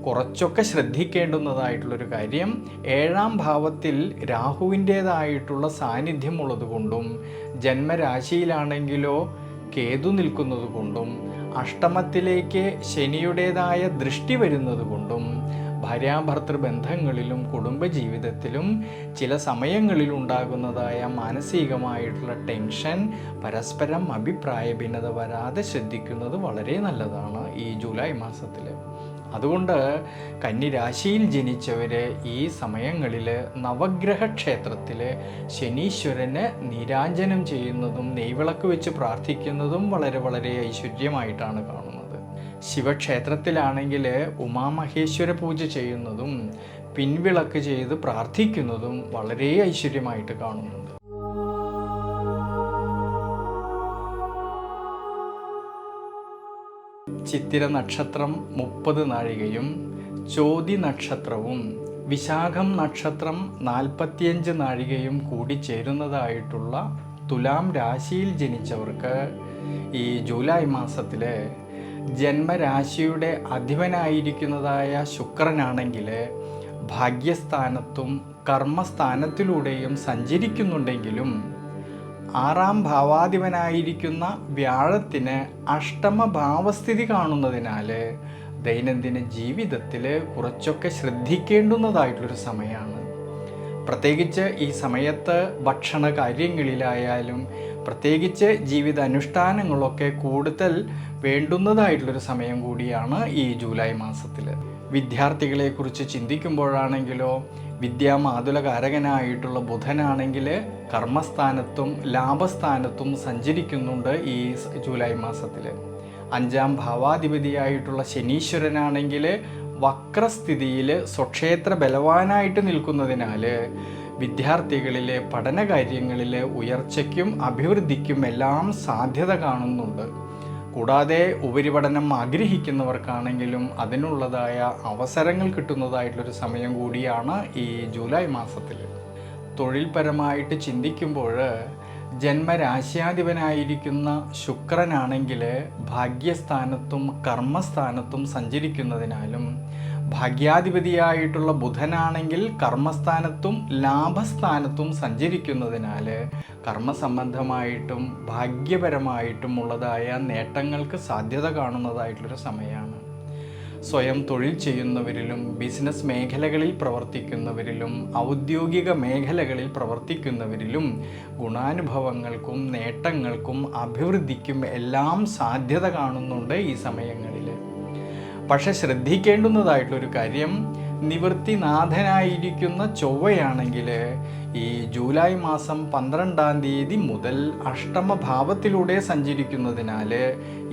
[SPEAKER 1] കുറച്ചൊക്കെ ശ്രദ്ധിക്കേണ്ടുന്നതായിട്ടുള്ളൊരു കാര്യം, 7-ാം ഭാവത്തിൽ രാഹുവിൻ്റേതായിട്ടുള്ള സാന്നിധ്യമുള്ളതുകൊണ്ടും ജന്മരാശിയിലാണെങ്കിലോ കേതു നിൽക്കുന്നത് കൊണ്ടും അഷ്ടമത്തിലേക്ക് ശനിയുടേതായ ദൃഷ്ടി വരുന്നത് കൊണ്ടും ഭാര്യാഭർത്തൃ ബന്ധങ്ങളിലും കുടുംബജീവിതത്തിലും ചില സമയങ്ങളിൽ ഉണ്ടാകുന്നതായ മാനസികമായിട്ടുള്ള ടെൻഷൻ, പരസ്പരം അഭിപ്രായ ഭിന്നത വരാതെ ശ്രദ്ധിക്കുന്നത് വളരെ നല്ലതാണ് ഈ ജൂലൈ മാസത്തിൽ. അതുകൊണ്ട് കന്നിരാശിയിൽ ജനിച്ചവർ ഈ സമയങ്ങളിൽ നവഗ്രഹ ക്ഷേത്രത്തിൽ ശനീശ്വരന് നീരാഞ്ജനം ചെയ്യുന്നതും നെയ്വിളക്ക് വെച്ച് പ്രാർത്ഥിക്കുന്നതും വളരെ വളരെ ഐശ്വര്യമായിട്ടാണ് കാണുന്നത്. ശിവക്ഷേത്രത്തിലാണെങ്കിൽ ഉമാമഹേശ്വര പൂജ ചെയ്യുന്നതും പിൻവിളക്ക് ചെയ്ത് പ്രാർത്ഥിക്കുന്നതും വളരെ ഐശ്വര്യമായിട്ട് കാണുന്നുണ്ട്. ചിത്തിര നക്ഷത്രം 30 നാഴികയും ചോതി നക്ഷത്രവും വിശാഖം നക്ഷത്രം 45 നാഴികയും കൂടി ചേരുന്നതായിട്ടുള്ള തുലാം രാശിയിൽ ജനിച്ചവർക്ക് ഈ ജൂലൈ മാസത്തിൽ ജന്മരാശിയുടെ അധിപനായിരിക്കുന്നതായ ശുക്രനാണെങ്കിൽ ഭാഗ്യസ്ഥാനത്തും കർമ്മസ്ഥാനത്തിലൂടെയും സഞ്ചരിക്കുന്നുണ്ടെങ്കിലും 6-ാം ഭാവാധിപനായിരിക്കുന്ന വ്യാഴത്തിന് അഷ്ടമ ഭാവസ്ഥിതി കാണുന്നതിനാൽ ദൈനംദിന ജീവിതത്തിൽ കുറച്ചൊക്കെ ശ്രദ്ധിക്കേണ്ടുന്നതായിട്ടുള്ളൊരു സമയമാണ്. പ്രത്യേകിച്ച് ഈ സമയത്ത് ഭക്ഷണ കാര്യങ്ങളിലായാലും പ്രത്യേകിച്ച് ജീവിത അനുഷ്ഠാനങ്ങളൊക്കെ കൂടുതൽ വേണ്ടുന്നതായിട്ടുള്ളൊരു സമയം കൂടിയാണ് ഈ ജൂലൈ മാസത്തിൽ. വിദ്യാർത്ഥികളെക്കുറിച്ച് ചിന്തിക്കുമ്പോഴാണെങ്കിലോ വിദ്യാമാതുലകാരകനായിട്ടുള്ള ബുധനാണെങ്കിൽ കർമ്മസ്ഥാനത്തും ലാഭസ്ഥാനത്തും സഞ്ചരിക്കുന്നുണ്ട് ഈ ജൂലൈ മാസത്തിൽ. 5-ാം ഭാവാധിപതിയായിട്ടുള്ള ശനീശ്വരനാണെങ്കിൽ വക്രസ്ഥിതിയിൽ സ്വക്ഷേത്ര ബലവാനായിട്ട് നിൽക്കുന്നതിനാൽ വിദ്യാർത്ഥികളിലെ പഠനകാര്യങ്ങളിൽ ഉയർച്ചയ്ക്കും അഭിവൃദ്ധിക്കും എല്ലാം സാധ്യത കാണുന്നുണ്ട്. കൂടാതെ ഉപരിപഠനം ആഗ്രഹിക്കുന്നവർക്കാണെങ്കിലും അതിനുള്ളതായ അവസരങ്ങൾ കിട്ടുന്നതായിട്ടുള്ളൊരു സമയം കൂടിയാണ് ഈ ജൂലൈ മാസത്തിൽ. തൊഴിൽപരമായിട്ട് ചിന്തിക്കുമ്പോൾ ജന്മരാശ്യാധിപനായിരിക്കുന്ന ശുക്രനാണെങ്കിൽ ഭാഗ്യസ്ഥാനത്തും കർമ്മസ്ഥാനത്തും സഞ്ചരിക്കുന്നതിനാലും ഭാഗ്യാധിപതിയായിട്ടുള്ള ബുധനാണെങ്കിൽ കർമ്മസ്ഥാനത്തും ലാഭസ്ഥാനത്തും സഞ്ചരിക്കുന്നതിനാൽ കർമ്മസംബന്ധമായിട്ടും ഭാഗ്യപരമായിട്ടും ഉള്ളതായ നേട്ടങ്ങൾക്ക് സാധ്യത കാണുന്നതായിട്ടുള്ളൊരു സമയമാണ്. സ്വയം തൊഴിൽ ചെയ്യുന്നവരിലും ബിസിനസ് മേഖലകളിൽ പ്രവർത്തിക്കുന്നവരിലും ഔദ്യോഗിക മേഖലകളിൽ പ്രവർത്തിക്കുന്നവരിലും ഗുണാനുഭവങ്ങൾക്കും നേട്ടങ്ങൾക്കും അഭിവൃദ്ധിക്കും എല്ലാം സാധ്യത കാണുന്നുണ്ട് ഈ സമയങ്ങളിൽ. പക്ഷെ ശ്രദ്ധിക്കേണ്ടുന്നതായിട്ടുള്ളൊരു കാര്യം, നിവൃത്തിനാഥനായിരിക്കുന്ന ചൊവ്വയാണെങ്കിൽ ഈ ജൂലൈ മാസം 12-ാം തീയതി മുതൽ അഷ്ടമഭാവത്തിലൂടെ സഞ്ചരിക്കുന്നതിനാൽ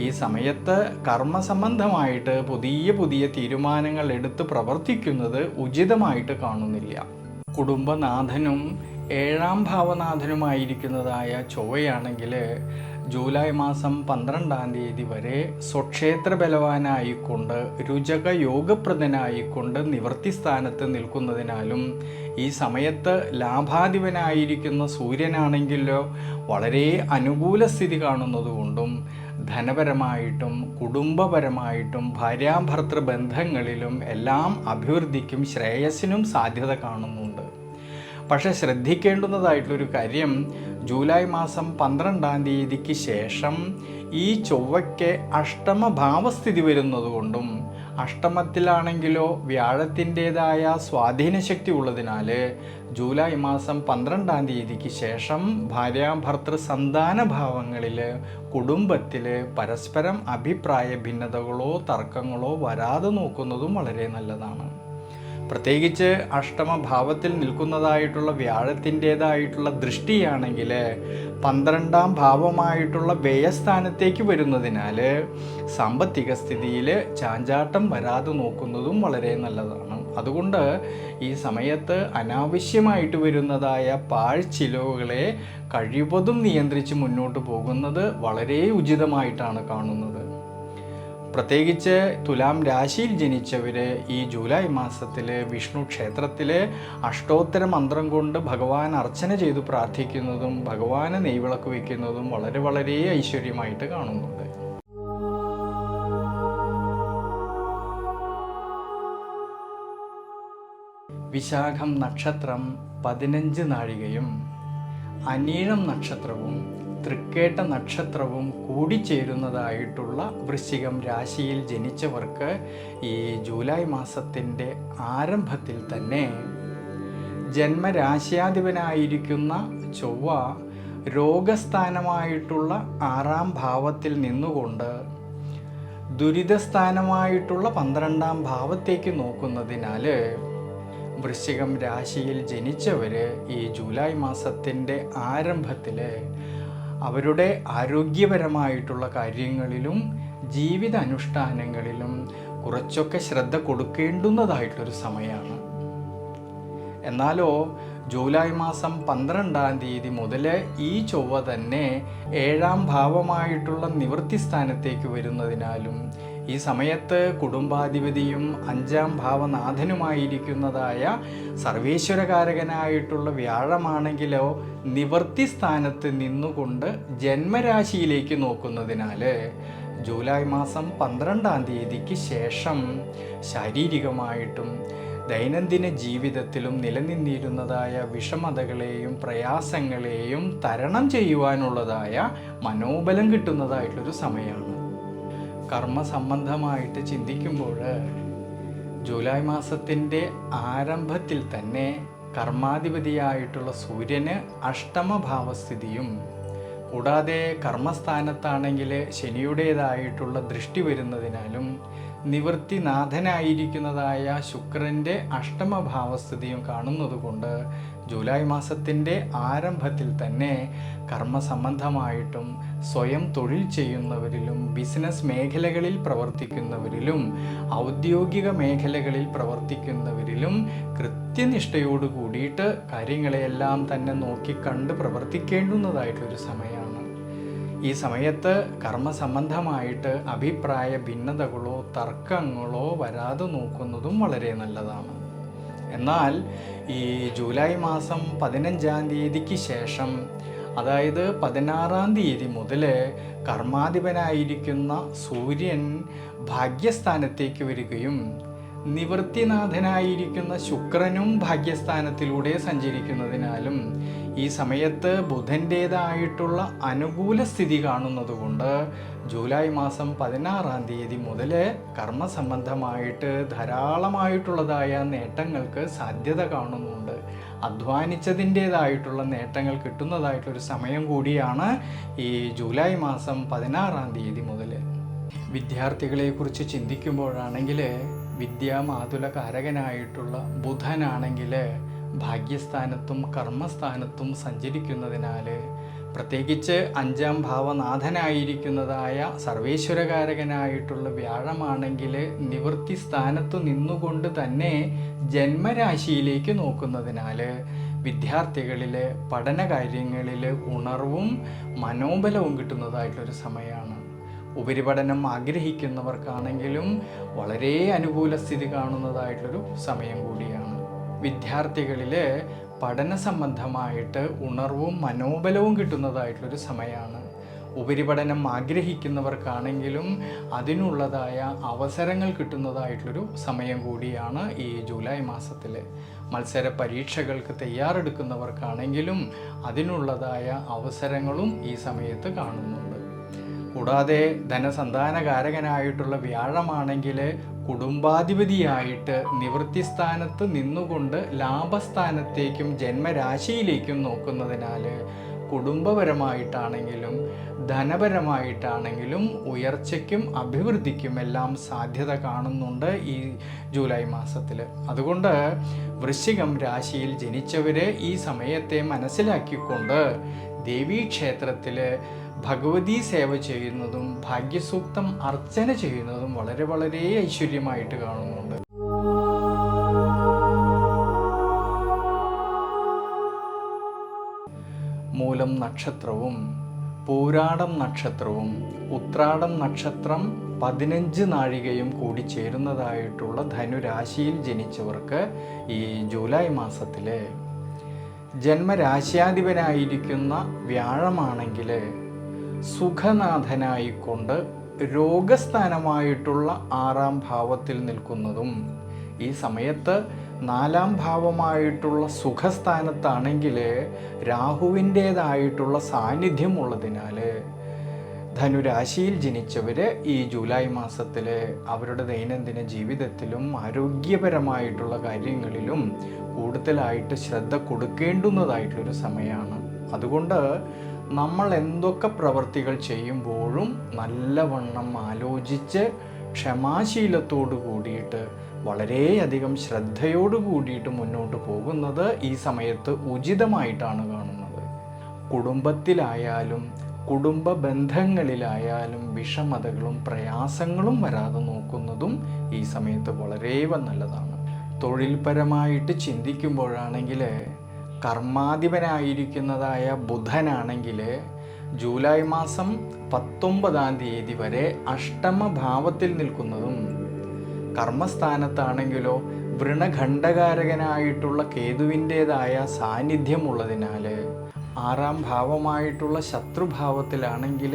[SPEAKER 1] ഈ സമയത്ത് കർമ്മസംബന്ധമായിട്ട് പുതിയ തീരുമാനങ്ങൾ എടുത്ത് പ്രവർത്തിക്കുന്നത് ഉചിതമായിട്ട് കാണുന്നില്ല. കുടുംബനാഥനും 7-ാം ഭാവനാഥനുമായിരിക്കുന്നതായ ചൊവ്വയാണെങ്കിൽ ജൂലൈ മാസം 12-ാം തീയതി വരെ സ്വക്ഷേത്ര ബലവാനായിക്കൊണ്ട് രുചക യോഗപ്രദനായിക്കൊണ്ട് നിവൃത്തി സ്ഥാനത്ത് നിൽക്കുന്നതിനാലും ഈ സമയത്ത് ലാഭാധിപനായിരിക്കുന്ന സൂര്യനാണെങ്കിലോ വളരെ അനുകൂല സ്ഥിതി കാണുന്നതുകൊണ്ടും ധനപരമായിട്ടും കുടുംബപരമായിട്ടും ഭാര്യാഭർത്തൃ ബന്ധങ്ങളിലും എല്ലാം അഭിവൃദ്ധിക്കും ശ്രേയസ്സിനും സാധ്യത കാണുന്നുണ്ട്. പക്ഷെ ശ്രദ്ധിക്കേണ്ടുന്നതായിട്ടുള്ളൊരു കാര്യം, ജൂലൈ മാസം 12-ാം തീയതിക്ക് ശേഷം ഈ ചൊവ്വയ്ക്ക് അഷ്ടമഭാവസ്ഥിതി വരുന്നതുകൊണ്ടും അഷ്ടമത്തിലാണെങ്കിലോ വ്യാഴത്തിൻ്റെതായ സ്വാധീനശക്തി ഉള്ളതിനാൽ ജൂലൈ മാസം 12-ാം തീയതിക്ക് ശേഷം ഭാര്യാഭർത്തൃ സന്താന ഭാവങ്ങളിൽ കുടുംബത്തിൽ പരസ്പരം അഭിപ്രായ ഭിന്നതകളോ തർക്കങ്ങളോ വരാതെ നോക്കുന്നതും വളരെ നല്ലതാണ്. പ്രത്യേകിച്ച് അഷ്ടമഭാവത്തിൽ നിൽക്കുന്നതായിട്ടുള്ള വ്യാഴത്തിൻ്റെതായിട്ടുള്ള ദൃഷ്ടിയാണെങ്കിൽ 12-ാം ഭാവമായിട്ടുള്ള വ്യയസ്ഥാനത്തേക്ക് വരുന്നതിനാൽ സാമ്പത്തിക സ്ഥിതിയിൽ ചാഞ്ചാട്ടം വരാതെ നോക്കുന്നതും വളരെ നല്ലതാണ്. അതുകൊണ്ട് ഈ സമയത്ത് അനാവശ്യമായിട്ട് വരുന്നതായ പാഴ്ചിലവുകളെ കഴിവതും നിയന്ത്രിച്ച് മുന്നോട്ട് പോകുന്നത് വളരെ ഉചിതമായിട്ടാണ് കാണുന്നത്. പ്രത്യേകിച്ച് തുലാം രാശിയിൽ ജനിച്ചവർ ഈ ജൂലൈ മാസത്തിൽ വിഷ്ണു ക്ഷേത്രത്തിൽ അഷ്ടോത്തര മന്ത്രം കൊണ്ട് ഭഗവാൻ അർച്ചന ചെയ്തു പ്രാർത്ഥിക്കുന്നതും ഭഗവാന് നെയ്വിളക്ക് വയ്ക്കുന്നതും വളരെ ഐശ്വര്യമായിട്ട് കാണുന്നുണ്ട്. വിശാഖം നക്ഷത്രം 15 നാഴികയും അനീഴം നക്ഷത്രവും തൃക്കേട്ട നക്ഷത്രവും കൂടിച്ചേരുന്നതായിട്ടുള്ള വൃശ്ചികം രാശിയിൽ ജനിച്ചവർക്ക് ഈ ജൂലൈ മാസത്തിൻ്റെ ആരംഭത്തിൽ തന്നെ ജന്മരാശ്യാധിപനായിരിക്കുന്ന ചൊവ്വ രോഗസ്ഥാനമായിട്ടുള്ള 6-ാം ഭാവത്തിൽ നിന്നുകൊണ്ട് ദുരിതസ്ഥാനമായിട്ടുള്ള 12-ാം ഭാവത്തേക്ക് നോക്കുന്നതിനാൽ വൃശ്ചികം രാശിയിൽ ജനിച്ചവർ ഈ ജൂലൈ മാസത്തിൻ്റെ ആരംഭത്തിൽ അവരുടെ ആരോഗ്യപരമായിട്ടുള്ള കാര്യങ്ങളിലും ജീവിത അനുഷ്ഠാനങ്ങളിലും കുറച്ചൊക്കെ ശ്രദ്ധ കൊടുക്കേണ്ടുന്നതായിട്ടൊരു സമയമാണ്. എന്നാലോ ജൂലൈ മാസം 12-ാം തീയതി മുതൽ ഈ ചൊവ്വ തന്നെ 7-ാം ഭാവമായിട്ടുള്ള നിവൃത്തി സ്ഥാനത്തേക്ക് വരുന്നതിനാലും ഈ സമയത്ത് കുടുംബാധിപതിയും 5-ാം ഭാവനാഥനുമായിരിക്കുന്നതായ സർവേശ്വരകാരകനായിട്ടുള്ള വ്യാഴമാണെങ്കിലോ നിവൃത്തി സ്ഥാനത്ത് നിന്നുകൊണ്ട് ജന്മരാശിയിലേക്ക് നോക്കുന്നതിനാൽ ജൂലൈ മാസം 12-ാം തീയതിക്ക് ശേഷം ശാരീരികമായിട്ടും ദൈനംദിന ജീവിതത്തിലും നിലനിന്നിരുന്നതായ വിഷമതകളെയും പ്രയാസങ്ങളെയും തരണം ചെയ്യുവാനുള്ളതായ മനോബലം കിട്ടുന്നതായിട്ടൊരു സമയമാണ്. കർമ്മസംബന്ധമായിട്ട് ചിന്തിക്കുമ്പോൾ ജൂലൈ മാസത്തിൻ്റെ ആരംഭത്തിൽ തന്നെ കർമാധിപതിയായിട്ടുള്ള സൂര്യന് അഷ്ടമഭാവസ്ഥിതിയും കൂടാതെ കർമ്മസ്ഥാനത്താണെങ്കിൽ ശനിയുടേതായിട്ടുള്ള ദൃഷ്ടി വരുന്നതിനാലും നിവൃത്തിനാഥനായിരിക്കുന്നതായ ശുക്രൻ്റെ അഷ്ടമഭാവസ്ഥിതിയും കാണുന്നതുകൊണ്ട് ജൂലൈ മാസത്തിൻ്റെ ആരംഭത്തിൽ തന്നെ കർമ്മസംബന്ധമായിട്ടും സ്വയം തൊഴിൽ ചെയ്യുന്നവരിലും ബിസിനസ് മേഖലകളിൽ പ്രവർത്തിക്കുന്നവരിലും ഔദ്യോഗിക മേഖലകളിൽ പ്രവർത്തിക്കുന്നവരിലും കൃത്യനിഷ്ഠയോട് കൂടിയിട്ട് കാര്യങ്ങളെയെല്ലാം തന്നെ നോക്കിക്കണ്ട് പ്രവർത്തിക്കേണ്ടുന്നതായിട്ടൊരു സമയമാണ്. ഈ സമയത്ത് കർമ്മസംബന്ധമായിട്ട് അഭിപ്രായ ഭിന്നതകളോ തർക്കങ്ങളോ വരാതെ നോക്കുന്നതും വളരെ നല്ലതാണ്. എന്നാൽ ഈ ജൂലൈ മാസം 15-ാം തീയതിക്ക് ശേഷം, അതായത് 16-ാം തീയതി മുതൽ കർമാധിപനായിരിക്കുന്ന സൂര്യൻ ഭാഗ്യസ്ഥാനത്തേക്ക് വരികയും നിവൃത്തിനാഥനായിരിക്കുന്ന ശുക്രനും ഭാഗ്യസ്ഥാനത്തിലൂടെ സഞ്ചരിക്കുന്നതിനാലും ഈ സമയത്ത് ബുധൻ്റേതായിട്ടുള്ള അനുകൂല സ്ഥിതി കാണുന്നതുകൊണ്ട് ജൂലൈ മാസം 16-ാം തീയതി മുതൽ കർമ്മസംബന്ധമായിട്ട് ധാരാളമായിട്ടുള്ളതായ നേട്ടങ്ങൾക്ക് സാധ്യത കാണുന്നുണ്ട്. അധ്വാനിച്ചതിൻ്റേതായിട്ടുള്ള നേട്ടങ്ങൾ കിട്ടുന്നതായിട്ടൊരു സമയം കൂടിയാണ് ഈ ജൂലൈ മാസം 16-ാം തീയതി മുതൽ. വിദ്യാർത്ഥികളെക്കുറിച്ച് ചിന്തിക്കുമ്പോഴാണെങ്കിൽ വിദ്യാമാതുല കാരകനായിട്ടുള്ള ബുധനാണെങ്കിൽ ഭാഗ്യസ്ഥാനത്തും കർമ്മസ്ഥാനത്തും സഞ്ചരിക്കുന്നതിനാൽ, പ്രത്യേകിച്ച് 5-ാം ഭാവനാഥനായിരിക്കുന്നതായ സർവേശ്വരകാരകനായിട്ടുള്ള വ്യാഴമാണെങ്കിൽ നിവൃത്തി സ്ഥാനത്തു നിന്നുകൊണ്ട് തന്നെ ജന്മരാശിയിലേക്ക് നോക്കുന്നതിനാൽ വിദ്യാർത്ഥികളിൽ പഠന കാര്യങ്ങളിൽ ഉണർവും മനോബലവും കിട്ടുന്നതായിട്ടൊരു സമയമാണ്. ഉപരിപഠനം ആഗ്രഹിക്കുന്നവർക്കാണെങ്കിലും വളരെ അനുകൂല സ്ഥിതി കാണുന്നതായിട്ടൊരു സമയം കൂടിയാണ്. വിദ്യാർത്ഥികളിൽ പഠന സംബന്ധമായിട്ട് ഉണർവും മനോബലവും കിട്ടുന്നതായിട്ടൊരു സമയമാണ്. ഉപരിപഠനം ആഗ്രഹിക്കുന്നവർക്കാണെങ്കിലും അതിനുള്ളതായ അവസരങ്ങൾ കിട്ടുന്നതായിട്ടൊരു സമയം കൂടിയാണ് ഈ ജൂലൈ മാസത്തിൽ. മത്സര പരീക്ഷകൾക്ക് തയ്യാറെടുക്കുന്നവർക്കാണെങ്കിലും അതിനുള്ളതായ അവസരങ്ങളും ഈ സമയത്ത് കാണുന്നുണ്ട്. കൂടാതെ ധനസന്താനകാരകനായിട്ടുള്ള വ്യാഴമാണെങ്കിൽ കുടുംബാധിപതിയായിട്ട് നിവൃത്തിസ്ഥാനത്ത് നിന്നുകൊണ്ട് ലാഭസ്ഥാനത്തേക്കും ജന്മരാശിയിലേക്കും നോക്കുന്നതിനാൽ കുടുംബപരമായിട്ടാണെങ്കിലും ധനപരമായിട്ടാണെങ്കിലും ഉയർച്ചയ്ക്കും അഭിവൃദ്ധിക്കും എല്ലാം സാധ്യത കാണുന്നുണ്ട് ഈ ജൂലൈ മാസത്തിൽ. അതുകൊണ്ട് വൃശ്ചികം രാശിയിൽ ജനിച്ചവർ ഈ സമയത്തെ മനസ്സിലാക്കിക്കൊണ്ട് ദേവീക്ഷേത്രത്തിൽ ഭഗവതി സേവ ചെയ്യുന്നതും ഭാഗ്യസൂക്തം അർച്ചന ചെയ്യുന്നതും വളരെ വളരെ ഐശ്വര്യമായിട്ട് കാണുന്നുണ്ട്. മൂലം നക്ഷത്രവും പൂരാടം നക്ഷത്രവും ഉത്രാടം നക്ഷത്രം 15 നാഴികയും കൂടി ചേരുന്നതായിട്ടുള്ള ധനുരാശിയിൽ ജനിച്ചവർക്ക് ഈ ജൂലൈ മാസത്തിൽ ജന്മരാശ്യാധിപനായിരിക്കുന്ന വ്യാഴമാണെങ്കിൽ സുഖനാഥനായിക്കൊണ്ട് രോഗസ്ഥാനമായിട്ടുള്ള 6-ാം ഭാവത്തിൽ നിൽക്കുന്നതും, ഈ സമയത്ത് 4-ാം ഭാവമായിട്ടുള്ള സുഖസ്ഥാനത്താണെങ്കിൽ രാഹുവിൻ്റേതായിട്ടുള്ള സാന്നിധ്യമുള്ളതിനാൽ ധനുരാശിയിൽ ജനിച്ചവർ ഈ ജൂലൈ മാസത്തിൽ അവരുടെ ദൈനംദിന ജീവിതത്തിലും ആരോഗ്യപരമായിട്ടുള്ള കാര്യങ്ങളിലും കൂടുതലായിട്ട് ശ്രദ്ധ കൊടുക്കേണ്ടുന്നതായിട്ടൊരു സമയമാണ്. അതുകൊണ്ട് നമ്മൾ എന്തൊക്കെ പ്രവൃത്തികൾ ചെയ്യുമ്പോഴും നല്ലവണ്ണം ആലോചിച്ച് ക്ഷമാശീലത്തോടു കൂടിയിട്ട് വളരെയധികം ശ്രദ്ധയോടു കൂടിയിട്ട് മുന്നോട്ട് പോകുന്നത് ഈ സമയത്ത് ഉചിതമായിട്ടാണ് കാണുന്നത്. കുടുംബത്തിലായാലും കുടുംബ ബന്ധങ്ങളിലായാലും വിഷമതകളും പ്രയാസങ്ങളും വരാതെ നോക്കുന്നതും ഈ സമയത്ത് വളരെ നല്ലതാണ്. തൊഴിൽപരമായിട്ട് ചിന്തിക്കുമ്പോഴാണെങ്കിൽ കർമാധിപനായിരിക്കുന്നതായ ബുധനാണെങ്കിൽ ജൂലൈ മാസം 19-ാം തീയതി വരെ അഷ്ടമഭാവത്തിൽ നിൽക്കുന്നതും, കർമ്മസ്ഥാനത്താണെങ്കിലോ വൃണഖണ്ഡകാരകനായിട്ടുള്ള കേതുവിൻ്റേതായ സാന്നിധ്യമുള്ളതിനാൽ 6-ാം ഭാവമായിട്ടുള്ള ശത്രുഭാവത്തിലാണെങ്കിൽ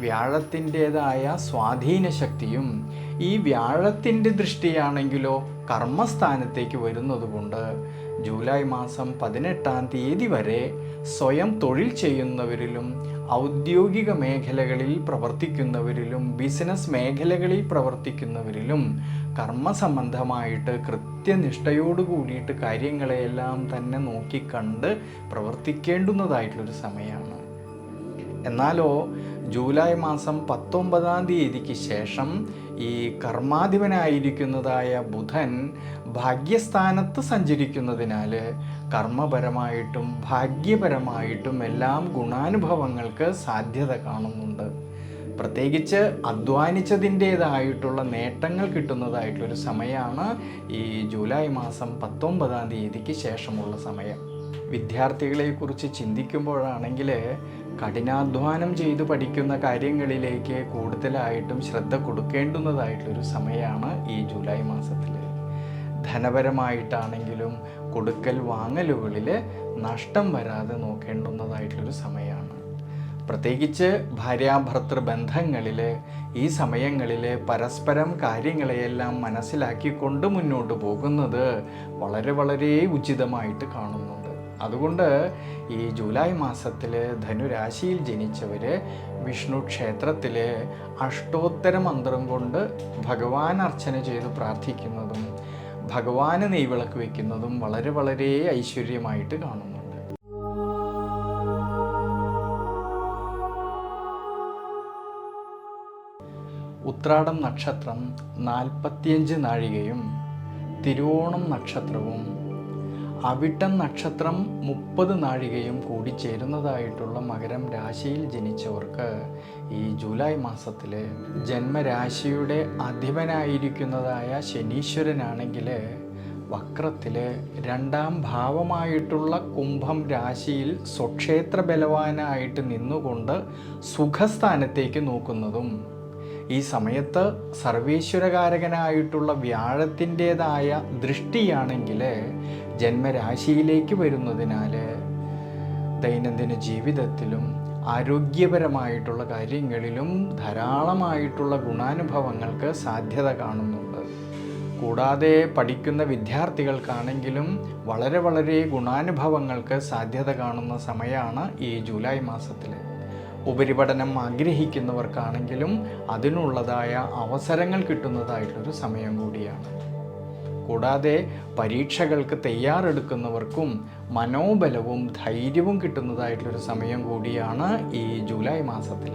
[SPEAKER 1] വ്യാഴത്തിൻ്റേതായ സ്വാധീന ശക്തിയും, ഈ വ്യാഴത്തിൻ്റെ ദൃഷ്ടിയാണെങ്കിലോ കർമ്മസ്ഥാനത്തേക്ക് വരുന്നതുകൊണ്ട് ജൂലൈ മാസം 18-ാം തീയതി വരെ സ്വയം തൊഴിൽ ചെയ്യുന്നവരിലും ഔദ്യോഗിക മേഖലകളിൽ പ്രവർത്തിക്കുന്നവരിലും ബിസിനസ് മേഖലകളിൽ പ്രവർത്തിക്കുന്നവരിലും കർമ്മസംബന്ധമായിട്ട് കൃത്യനിഷ്ഠയോട് കൂടിയിട്ട് കാര്യങ്ങളെയെല്ലാം തന്നെ നോക്കിക്കണ്ട് പ്രവർത്തിക്കേണ്ടുന്നതായിട്ടുള്ളൊരു സമയമാണ്. എന്നാലോ ജൂലൈ മാസം 19-ാം തീയതിക്ക് ശേഷം ഈ കർമാധിപനായിരിക്കുന്നതായ ബുധൻ ഭാഗ്യസ്ഥാനത്ത് സഞ്ചരിക്കുന്നതിനാൽ കർമ്മപരമായിട്ടും ഭാഗ്യപരമായിട്ടും എല്ലാം ഗുണാനുഭവങ്ങൾക്ക് സാധ്യത കാണുന്നുണ്ട്. പ്രത്യേകിച്ച് അധ്വാനിച്ചതിൻ്റേതായിട്ടുള്ള നേട്ടങ്ങൾ കിട്ടുന്നതായിട്ടുള്ളൊരു സമയമാണ് ഈ ജൂലൈ മാസം 19-ാം തീയതിക്ക് ശേഷമുള്ള സമയം. വിദ്യാർത്ഥികളെക്കുറിച്ച് ചിന്തിക്കുമ്പോഴാണെങ്കിൽ കഠിനാധ്വാനം ചെയ്ത് പഠിക്കുന്ന കാര്യങ്ങളിലേക്ക് കൂടുതലായിട്ടും ശ്രദ്ധ കൊടുക്കേണ്ടുന്നതായിട്ടൊരു സമയമാണ് ഈ ജൂലൈ മാസത്തിൽ. ധനപരമായിട്ടാണെങ്കിലും കൊടുക്കൽ വാങ്ങലുകളിൽ നഷ്ടം വരാതെ നോക്കേണ്ടുന്നതായിട്ടൊരു സമയമാണ്. പ്രത്യേകിച്ച് ഭാര്യാഭർത്തൃ ബന്ധങ്ങളിൽ ഈ സമയങ്ങളിൽ പരസ്പരം കാര്യങ്ങളെയെല്ലാം മനസ്സിലാക്കിക്കൊണ്ട് മുന്നോട്ട് പോകുന്നത് വളരെ വളരെ ഉചിതമായിട്ട് കാണുന്നുണ്ട്. അതുകൊണ്ട് ഈ ജൂലൈ മാസത്തിൽ ധനുരാശിയിൽ ജനിച്ചവർ വിഷ്ണു ക്ഷേത്രത്തിൽ അഷ്ടോത്തര മന്ത്രം കൊണ്ട് ഭഗവാൻ അർച്ചന ചെയ്ത് പ്രാർത്ഥിക്കുന്നതും ഭഗവാന് നെയ്വിളക്ക് വയ്ക്കുന്നതും വളരെ വളരെ ഐശ്വര്യമായിട്ട് കാണുന്നുണ്ട്. ഉത്രാടം നക്ഷത്രം 45 നാഴികയും തിരുവോണം നക്ഷത്രവും അവിട്ടം നക്ഷത്രം 30 നാഴികയും കൂടി ചേരുന്നതായിട്ടുള്ള മകരം രാശിയിൽ ജനിച്ചവർക്ക് ഈ ജൂലൈ മാസത്തിൽ ജന്മരാശിയുടെ അധിപനായിരിക്കുന്നതായ ശനീശ്വരനാണെങ്കിൽ വക്രത്തിൽ 2ാം ഭാവമായിട്ടുള്ള കുംഭം രാശിയിൽ സ്വക്ഷേത്ര ബലവാനായിട്ട് നിന്നുകൊണ്ട് സുഖസ്ഥാനത്തേക്ക് നോക്കുന്നതും ഈ സമയത്ത് സർവേശ്വരകാരകനായിട്ടുള്ള വ്യാഴത്തിൻ്റെതായ ദൃഷ്ടിയാണെങ്കിൽ ജന്മരാശിയിലേക്ക് വരുന്നതിനാൽ ദൈനംദിന ജീവിതത്തിലും ആരോഗ്യപരമായിട്ടുള്ള കാര്യങ്ങളിലും ധാരാളമായിട്ടുള്ള ഗുണാനുഭവങ്ങൾക്ക് സാധ്യത കാണുന്നുണ്ട്. കൂടാതെ പഠിക്കുന്ന വിദ്യാർത്ഥികൾക്കാണെങ്കിലും വളരെ വളരെ ഗുണാനുഭവങ്ങൾക്ക് സാധ്യത കാണുന്ന സമയമാണ് ഈ ജൂലൈ മാസത്തിൽ. ഉപരിപഠനം ആഗ്രഹിക്കുന്നവർക്കാണെങ്കിലും അതിനുള്ളതായ അവസരങ്ങൾ കിട്ടുന്നതായിട്ടൊരു സമയം കൂടിയാണ്. കൂടാതെ പരീക്ഷകൾക്ക് തയ്യാറെടുക്കുന്നവർക്കും മനോബലവും ധൈര്യവും കിട്ടുന്നതായിട്ടുള്ളൊരു സമയം കൂടിയാണ് ഈ ജൂലൈ മാസത്തിൽ.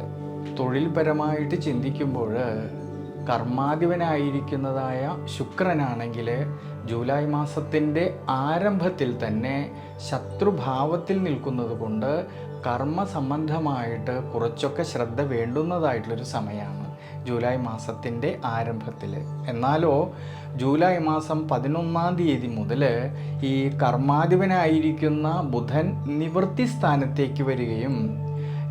[SPEAKER 1] തൊഴിൽപരമായിട്ട് ചിന്തിക്കുമ്പോൾ കർമാധിപനായിരിക്കുന്നതായ ശുക്രനാണെങ്കിൽ ജൂലൈ മാസത്തിൻ്റെ ആരംഭത്തിൽ തന്നെ ശത്രുഭാവത്തിൽ നിൽക്കുന്നത് കൊണ്ട് കർമ്മസംബന്ധമായിട്ട് കുറച്ചൊക്കെ ശ്രദ്ധ വേണ്ടുന്നതായിട്ടുള്ളൊരു സമയമാണ് ജൂലൈ മാസത്തിൻ്റെ ആരംഭത്തിൽ. എന്നാലോ ജൂലൈ മാസം 11-ാം തീയതി മുതൽ ഈ കർമാധിപനായിരിക്കുന്ന ബുധൻ നിവൃത്തി സ്ഥാനത്തേക്ക് വരികയും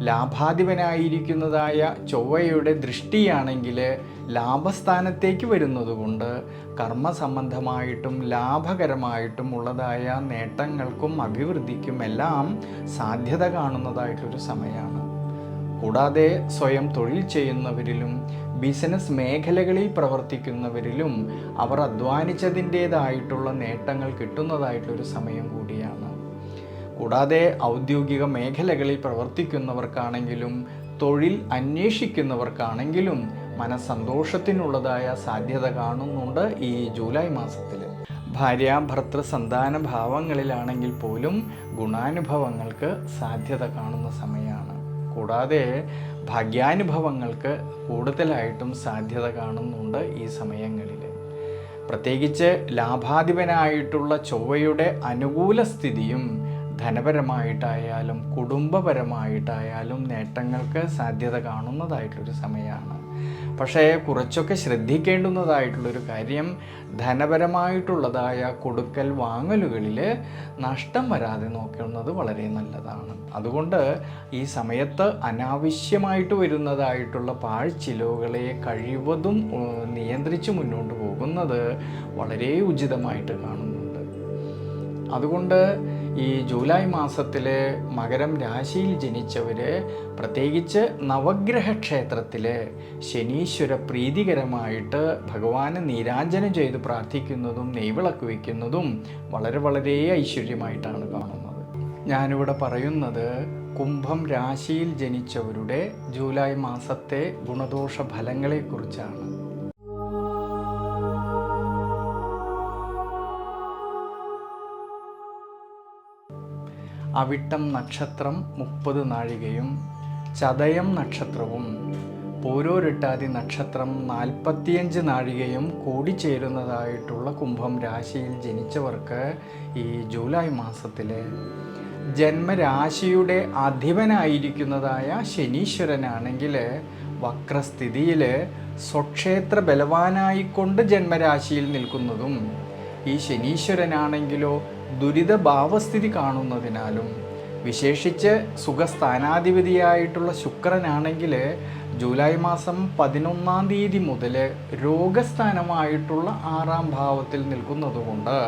[SPEAKER 1] ലാഭാധിപനായിരിക്കുന്നതായ ചൊവ്വയുടെ ദൃഷ്ടിയാണെങ്കിൽ ലാഭസ്ഥാനത്തേക്ക് വരുന്നത് കൊണ്ട് കർമ്മസംബന്ധമായിട്ടും ലാഭകരമായിട്ടും ഉള്ളതായ നേട്ടങ്ങൾക്കും അഭിവൃദ്ധിക്കും എല്ലാം സാധ്യത കാണുന്നതായിട്ടൊരു സമയമാണ്. കൂടാതെ സ്വയം തൊഴിൽ ചെയ്യുന്നവരിലും ബിസിനസ് മേഖലകളിൽ പ്രവർത്തിക്കുന്നവരിലും അവർ അധ്വാനിച്ചതിൻ്റേതായിട്ടുള്ള നേട്ടങ്ങൾ കിട്ടുന്നതായിട്ടൊരു സമയം കൂടിയാണ്. കൂടാതെ ഔദ്യോഗിക മേഖലകളിൽ പ്രവർത്തിക്കുന്നവർക്കാണെങ്കിലും തൊഴിൽ അന്വേഷിക്കുന്നവർക്കാണെങ്കിലും മനസ്സന്തോഷത്തിനുള്ളതായ സാധ്യത കാണുന്നുണ്ട് ഈ ജൂലൈ മാസത്തിൽ. ഭാര്യാഭർത്തൃ സന്താന ഭാവങ്ങളിലാണെങ്കിൽ പോലും ഗുണാനുഭവങ്ങൾക്ക് സാധ്യത കാണുന്ന സമയമാണ്. കൂടാതെ ഭാഗ്യാനുഭവങ്ങൾക്ക് കൂടുതലായിട്ടും സാധ്യത കാണുന്നുണ്ട് ഈ സമയങ്ങളിൽ. പ്രത്യേകിച്ച് ലാഭാധിപനായിട്ടുള്ള ചൊവ്വയുടെ അനുകൂല സ്ഥിതിയും ധനപരമായിട്ടായാലും കുടുംബപരമായിട്ടായാലും നേട്ടങ്ങൾക്ക് സാധ്യത കാണുന്നതായിട്ടൊരു സമയമാണ്. പക്ഷേ കുറച്ചൊക്കെ ശ്രദ്ധിക്കേണ്ടുന്നതായിട്ടുള്ളൊരു കാര്യം ധനപരമായിട്ടുള്ളതായ കൊടുക്കൽ വാങ്ങലുകളിൽ നഷ്ടം വരാതെ നോക്കുന്നത് വളരെ നല്ലതാണ്. അതുകൊണ്ട് ഈ സമയത്ത് അനാവശ്യമായിട്ട് വരുന്നതായിട്ടുള്ള പാഴ്ചിലവുകളെ കഴിവതും നിയന്ത്രിച്ച് മുന്നോട്ട് പോകുന്നത് വളരെ ഉചിതമായിട്ട് കാണുന്നുണ്ട്. അതുകൊണ്ട് ഈ ജൂലൈ മാസത്തിൽ മകരം രാശിയിൽ ജനിച്ചവർ പ്രത്യേകിച്ച് നവഗ്രഹ ക്ഷേത്രത്തിൽ ശനീശ്വര പ്രീതികരമായിട്ട് ഭഗവാന് നീരാഞ്ജനം ചെയ്ത് പ്രാർത്ഥിക്കുന്നതും നെയ്വിളക്ക് വയ്ക്കുന്നതും വളരെ വളരെ ഐശ്വര്യമായിട്ടാണ് കാണുന്നത്. ഞാനിവിടെ പറയുന്നത് കുംഭം രാശിയിൽ ജനിച്ചവരുടെ ജൂലൈ മാസത്തെ ഗുണദോഷ ഫലങ്ങളെക്കുറിച്ചാണ്. അവിട്ടം നക്ഷത്രം 30 നാഴികയും ചതയം നക്ഷത്രവും പൂരോരുട്ടാതി നക്ഷത്രം 45 നാഴികയും കൂടിച്ചേരുന്നതായിട്ടുള്ള കുംഭം രാശിയിൽ ജനിച്ചവർക്ക് ഈ ജൂലൈ മാസത്തിൽ ജന്മരാശിയുടെ അധിപനായിരിക്കുന്നതായ ശനീശ്വരനാണെങ്കിൽ വക്രസ്ഥിതിയിൽ സ്വക്ഷേത്ര ബലവാനായിക്കൊണ്ട് ജന്മരാശിയിൽ നിൽക്കുന്നതും ഈ ശനീശ്വരനാണെങ്കിലോ ദുരിത ഭാവസ്ഥിതി കാണുന്നതിനാലും വിശേഷിച്ച് സുഖസ്ഥാനാധിപതിയായിട്ടുള്ള ശുക്രനാണെങ്കിൽ ജൂലൈ മാസം 11-ാം തീയതി മുതൽ രോഗസ്ഥാനമായിട്ടുള്ള 6-ാം ഭാവത്തിൽ നിൽക്കുന്നതുകൊണ്ട്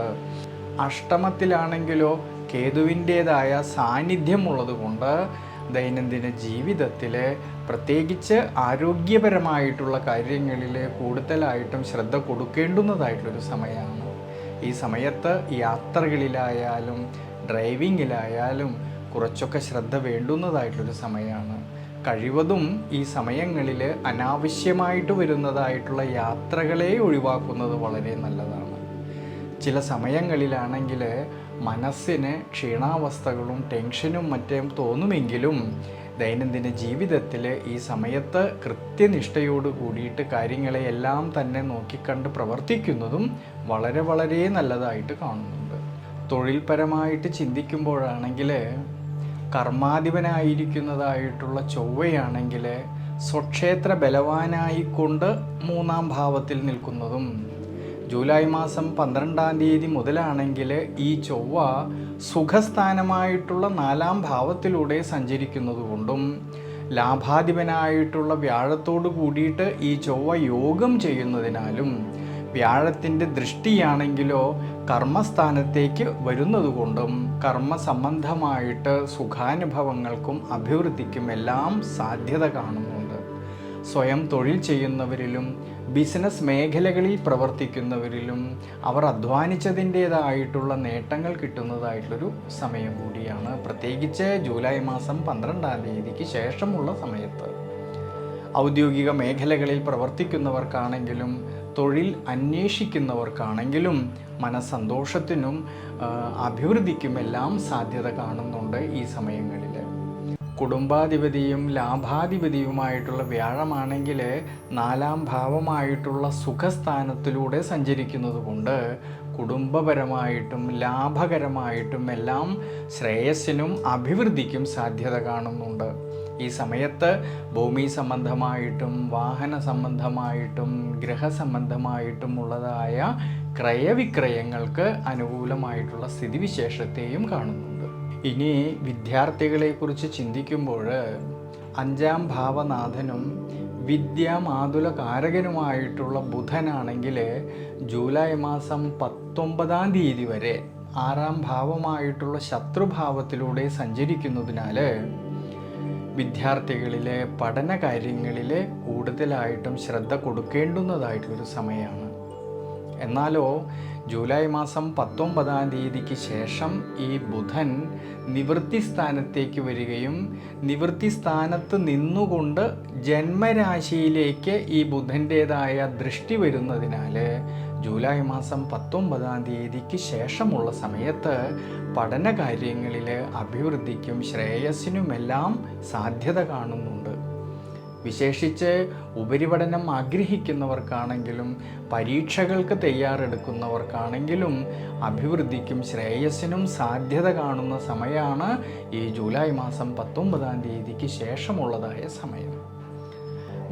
[SPEAKER 1] അഷ്ടമത്തിലാണെങ്കിലോ കേതുവിൻ്റേതായ സാന്നിധ്യമുള്ളതുകൊണ്ട് ദൈനംദിന ജീവിതത്തിൽ പ്രത്യേകിച്ച് ആരോഗ്യപരമായിട്ടുള്ള കാര്യങ്ങളിൽ കൂടുതലായിട്ടും ശ്രദ്ധ കൊടുക്കേണ്ടുന്നതായിട്ടുള്ളൊരു സമയമാണ്. ഈ സമയത്ത് യാത്രകളിലായാലും ഡ്രൈവിങ്ങിലായാലും കുറച്ചൊക്കെ ശ്രദ്ധ വേണ്ടുന്നതായിട്ടുള്ളൊരു സമയമാണ്. കഴിവതും ഈ സമയങ്ങളിൽ അനാവശ്യമായിട്ട് വരുന്നതായിട്ടുള്ള യാത്രകളെ ഒഴിവാക്കുന്നത് വളരെ നല്ലതാണ്. ചില സമയങ്ങളിലാണെങ്കിൽ മനസ്സിന് ക്ഷീണാവസ്ഥകളും ടെൻഷനും മറ്റും തോന്നുമെങ്കിലും ദൈനംദിന ജീവിതത്തിൽ ഈ സമയത്ത് കൃത്യനിഷ്ഠയോട് കൂടിയിട്ട് കാര്യങ്ങളെയെല്ലാം തന്നെ നോക്കിക്കണ്ട് പ്രവർത്തിക്കുന്നതും വളരെ വളരെ നല്ലതായിട്ട് കാണുന്നുണ്ട്. തൊഴിൽപരമായിട്ട് ചിന്തിക്കുമ്പോഴാണെങ്കിൽ കർമാധിപനായിരിക്കുന്നതായിട്ടുള്ള ചൊവ്വയാണെങ്കിൽ സ്വക്ഷേത്ര ബലവാനായിക്കൊണ്ട് 3-ാം ഭാവത്തിൽ നിൽക്കുന്നതും ജൂലൈ മാസം 12-ാം തീയതി മുതലാണെങ്കിൽ ഈ ചൊവ്വ സുഖസ്ഥാനമായിട്ടുള്ള 4-ാം ഭാവത്തിലൂടെ സഞ്ചരിക്കുന്നതുകൊണ്ടും ലാഭാധിപനായിട്ടുള്ള വ്യാഴത്തോട് കൂടിയിട്ട് ഈ ചൊവ്വ യോഗം ചെയ്യുന്നതിനാലും വ്യാഴത്തിൻ്റെ ദൃഷ്ടിയാണെങ്കിലോ കർമ്മസ്ഥാനത്തേക്ക് വരുന്നതുകൊണ്ടും കർമ്മസംബന്ധമായിട്ട് സുഖാനുഭവങ്ങൾക്കും അഭിവൃദ്ധിക്കും എല്ലാം സാധ്യത കാണുന്നുണ്ട്. സ്വയം തൊഴിൽ ചെയ്യുന്നവരിലും ബിസിനസ് മേഖലകളിൽ പ്രവർത്തിക്കുന്നവരിലും അവർ അധ്വാനിച്ചതിൻ്റേതായിട്ടുള്ള നേട്ടങ്ങൾ കിട്ടുന്നതായിട്ടുള്ളൊരു സമയം കൂടിയാണ്. പ്രത്യേകിച്ച് ജൂലൈ മാസം 12-ാം തീയതിക്ക് ശേഷമുള്ള സമയത്ത് ഔദ്യോഗിക മേഖലകളിൽ പ്രവർത്തിക്കുന്നവർക്കാണെങ്കിലും തൊഴിൽ അന്വേഷിക്കുന്നവർക്കാണെങ്കിലും മനസ്സന്തോഷത്തിനും അഭിവൃദ്ധിക്കും എല്ലാം സാധ്യത കാണുന്നുണ്ട്. ഈ സമയങ്ങളിൽ കുടുംബാധിപതിയും ലാഭാധിപതിയുമായിട്ടുള്ള വ്യാഴമാണെങ്കിൽ 4-ാം ഭാവമായിട്ടുള്ള സുഖസ്ഥാനത്തിലൂടെ സഞ്ചരിക്കുന്നത് കൊണ്ട് കുടുംബപരമായിട്ടും ലാഭകരമായിട്ടും എല്ലാം ശ്രേയസ്സിനും അഭിവൃദ്ധിക്കും സാധ്യത കാണുന്നുണ്ട്. ഈ സമയത്ത് ഭൂമി സംബന്ധമായിട്ടും വാഹന സംബന്ധമായിട്ടും ഗൃഹസംബന്ധമായിട്ടും ഉള്ളതായ ക്രയവിക്രയങ്ങൾക്ക് അനുകൂലമായിട്ടുള്ള സ്ഥിതിവിശേഷത്തെയും കാണുന്നുണ്ട്. ഇനി വിദ്യാർത്ഥികളെക്കുറിച്ച് ചിന്തിക്കുമ്പോൾ 5-ാം ഭാവനാഥനും വിദ്യാമാതുല കാരകനുമായിട്ടുള്ള ബുധനാണെങ്കിൽ ജൂലൈ മാസം 19-ാം തീയതി വരെ 6-ാം ഭാവമായിട്ടുള്ള ശത്രുഭാവത്തിലൂടെ സഞ്ചരിക്കുന്നതിനാൽ വിദ്യാർത്ഥികളിലെ പഠന കാര്യങ്ങളിൽ കൂടുതലായിട്ടും ശ്രദ്ധ കൊടുക്കേണ്ടുന്നതായിട്ടുള്ളൊരു സമയമാണ്. എന്നാലോ ജൂലൈ മാസം 19-ാം തീയതിക്ക് ശേഷം ഈ ബുധൻ നിവൃത്തി സ്ഥാനത്തേക്ക് വരികയും നിവൃത്തി സ്ഥാനത്ത് നിന്നുകൊണ്ട് ജന്മരാശിയിലേക്ക് ഈ ബുധൻ്റേതായ ദൃഷ്ടി വരുന്നതിനാൽ ജൂലൈ മാസം 19-ാം തീയതിക്ക് ശേഷമുള്ള സമയത്ത് പഠന കാര്യങ്ങളിൽ അഭിവൃദ്ധിക്കും ശ്രേയസ്സിനുമെല്ലാം സാധ്യത കാണുന്നുണ്ട്. വിശേഷിച്ച് ഉപരിപഠനം ആഗ്രഹിക്കുന്നവർക്കാണെങ്കിലും പരീക്ഷകൾക്ക് തയ്യാറെടുക്കുന്നവർക്കാണെങ്കിലും അഭിവൃദ്ധിക്കും ശ്രേയസ്സിനും സാധ്യത കാണുന്ന സമയമാണ് ഈ ജൂലൈ മാസം 19-ാം തീയതിക്ക് ശേഷമുള്ളതായ സമയം.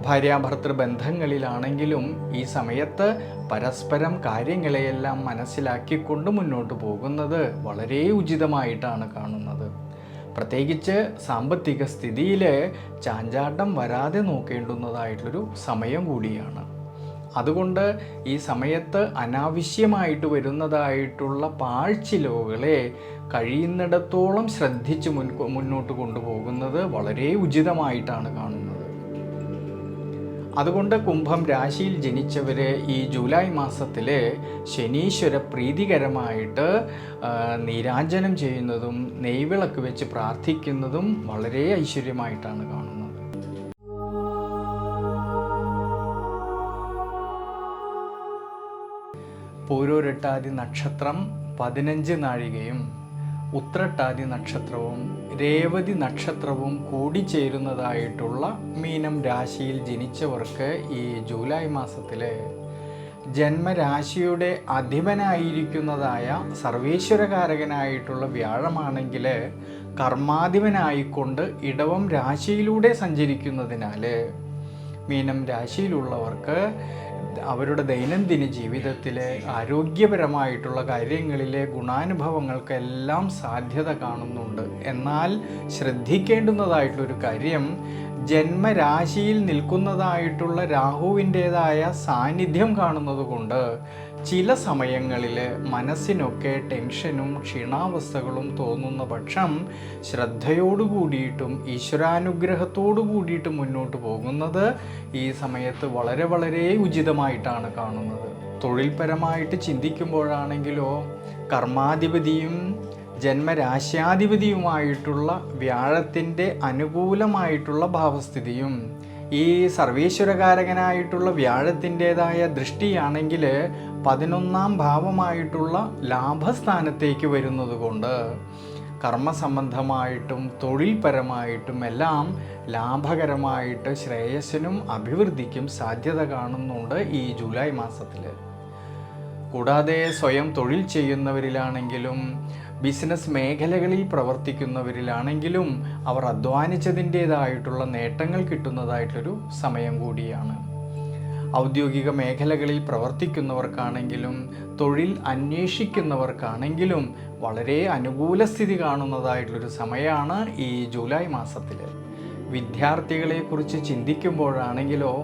[SPEAKER 1] ഭാര്യാഭർത്തൃ ബന്ധങ്ങളിലാണെങ്കിലും ഈ സമയത്ത് പരസ്പരം കാര്യങ്ങളെയെല്ലാം മനസ്സിലാക്കിക്കൊണ്ട് മുന്നോട്ട് പോകുന്നത് വളരെ ഉചിതമായിട്ടാണ് കാണുന്നത്. പ്രത്യേകിച്ച് സാമ്പത്തിക സ്ഥിതിയിൽ ചാഞ്ചാട്ടം വരാതെ നോക്കേണ്ടുന്നതായിട്ടുള്ളൊരു സമയം കൂടിയാണ്. അതുകൊണ്ട് ഈ സമയത്ത് അനാവശ്യമായിട്ട് വരുന്നതായിട്ടുള്ള പാഴ്ചിലവുകളെ കഴിയുന്നിടത്തോളം ശ്രദ്ധിച്ച് മുന്നോട്ട് കൊണ്ടുപോകുന്നത് വളരെ ഉചിതമായിട്ടാണ് കാണുന്നത്. അതുകൊണ്ട് കുംഭം രാശിയിൽ ജനിച്ചവർ ഈ ജൂലൈ മാസത്തിൽ ശനീശ്വര പ്രീതികരമായിട്ട് നീരാഞ്ജനം ചെയ്യുന്നതും നെയ്വിളക്ക് വെച്ച് പ്രാർത്ഥിക്കുന്നതും വളരെ ഐശ്വര്യമായിട്ടാണ് കാണുന്നത്. പൂരോരട്ടാതി നക്ഷത്രം 15 നാഴികയും ഉത്രട്ടാതി നക്ഷത്രവും രേവതി നക്ഷത്രവും കൂടിച്ചേരുന്നതായിട്ടുള്ള മീനം രാശിയിൽ ജനിച്ചവർക്ക് ഈ ജൂലൈ മാസത്തിൽ ജന്മരാശിയുടെ അധിപനായിരിക്കുന്നതായ സർവേശ്വരകാരകനായിട്ടുള്ള വ്യാഴമാണെങ്കിൽ കർമാധിപനായിക്കൊണ്ട് ഇടവം രാശിയിലൂടെ സഞ്ചരിക്കുന്നതിനാൽ മീനം രാശിയിലുള്ളവർക്ക് അവരുടെ ദൈനംദിന ജീവിതത്തിലെ ആരോഗ്യപരമായിട്ടുള്ള കാര്യങ്ങളിലെ ഗുണാനുഭവങ്ങൾക്കെല്ലാം സാധ്യത കാണുന്നുണ്ട്. എന്നാൽ ശ്രദ്ധിക്കേണ്ടുന്നതായിട്ടുള്ളൊരു കാര്യം, ജന്മരാശിയിൽ നിൽക്കുന്നതായിട്ടുള്ള രാഹുവിൻ്റേതായ സാന്നിധ്യം കാണുന്നത് കൊണ്ട് ചില സമയങ്ങളിൽ മനസ്സിനൊക്കെ ടെൻഷനും ക്ഷീണാവസ്ഥകളും തോന്നുന്ന പക്ഷം ശ്രദ്ധയോടു കൂടിയിട്ടും ഈശ്വരാനുഗ്രഹത്തോടു കൂടിയിട്ടും മുന്നോട്ട് പോകുന്നത് ഈ സമയത്ത് വളരെ വളരെ ഉചിതമായിട്ടാണ് കാണുന്നത്. തൊഴിൽപരമായിട്ട് ചിന്തിക്കുമ്പോഴാണെങ്കിലോ കർമാധിപതിയും ജന്മരാശ്യാധിപതിയുമായിട്ടുള്ള വ്യാഴത്തിൻ്റെ അനുകൂലമായിട്ടുള്ള ഭാവസ്ഥിതിയും ഈ സർവീശ്വരകാരകനായിട്ടുള്ള വ്യാഴത്തിൻ്റെതായ ദൃഷ്ടിയാണെങ്കിൽ 11ാം ഭാവമായിട്ടുള്ള ലാഭസ്ഥാനത്തേക്ക് വരുന്നത് കൊണ്ട് കർമ്മസംബന്ധമായിട്ടും തൊഴിൽപരമായിട്ടും എല്ലാം ലാഭകരമായിട്ട് ശ്രേയസ്സിനും അഭിവൃദ്ധിക്കും സാധ്യത കാണുന്നുണ്ട് ഈ ജൂലൈ മാസത്തിൽ. കൂടാതെ സ്വയം തൊഴിൽ ചെയ്യുന്നവരിലാണെങ്കിലും ബിസിനസ് മേഖലകളിൽ പ്രവർത്തിക്കുന്നവരിലാണെങ്കിലും അവർ അധ്വാനിച്ചതിൻ്റേതായിട്ടുള്ള നേട്ടങ്ങൾ കിട്ടുന്നതായിട്ടൊരു സമയം കൂടിയാണ്. ഔദ്യോഗിക മേഖലകളിൽ പ്രവർത്തിക്കുന്നവർക്കാണെങ്കിലും തൊഴിൽ അന്വേഷിക്കുന്നവർക്കാണെങ്കിലും വളരെ അനുകൂല സ്ഥിതി കാണുന്നതായിട്ടുള്ളൊരു സമയമാണ് ഈ ജൂലൈ മാസത്തിൽ. വിദ്യാർത്ഥികളെക്കുറിച്ച് ചിന്തിക്കുമ്പോഴാണെങ്കിലോ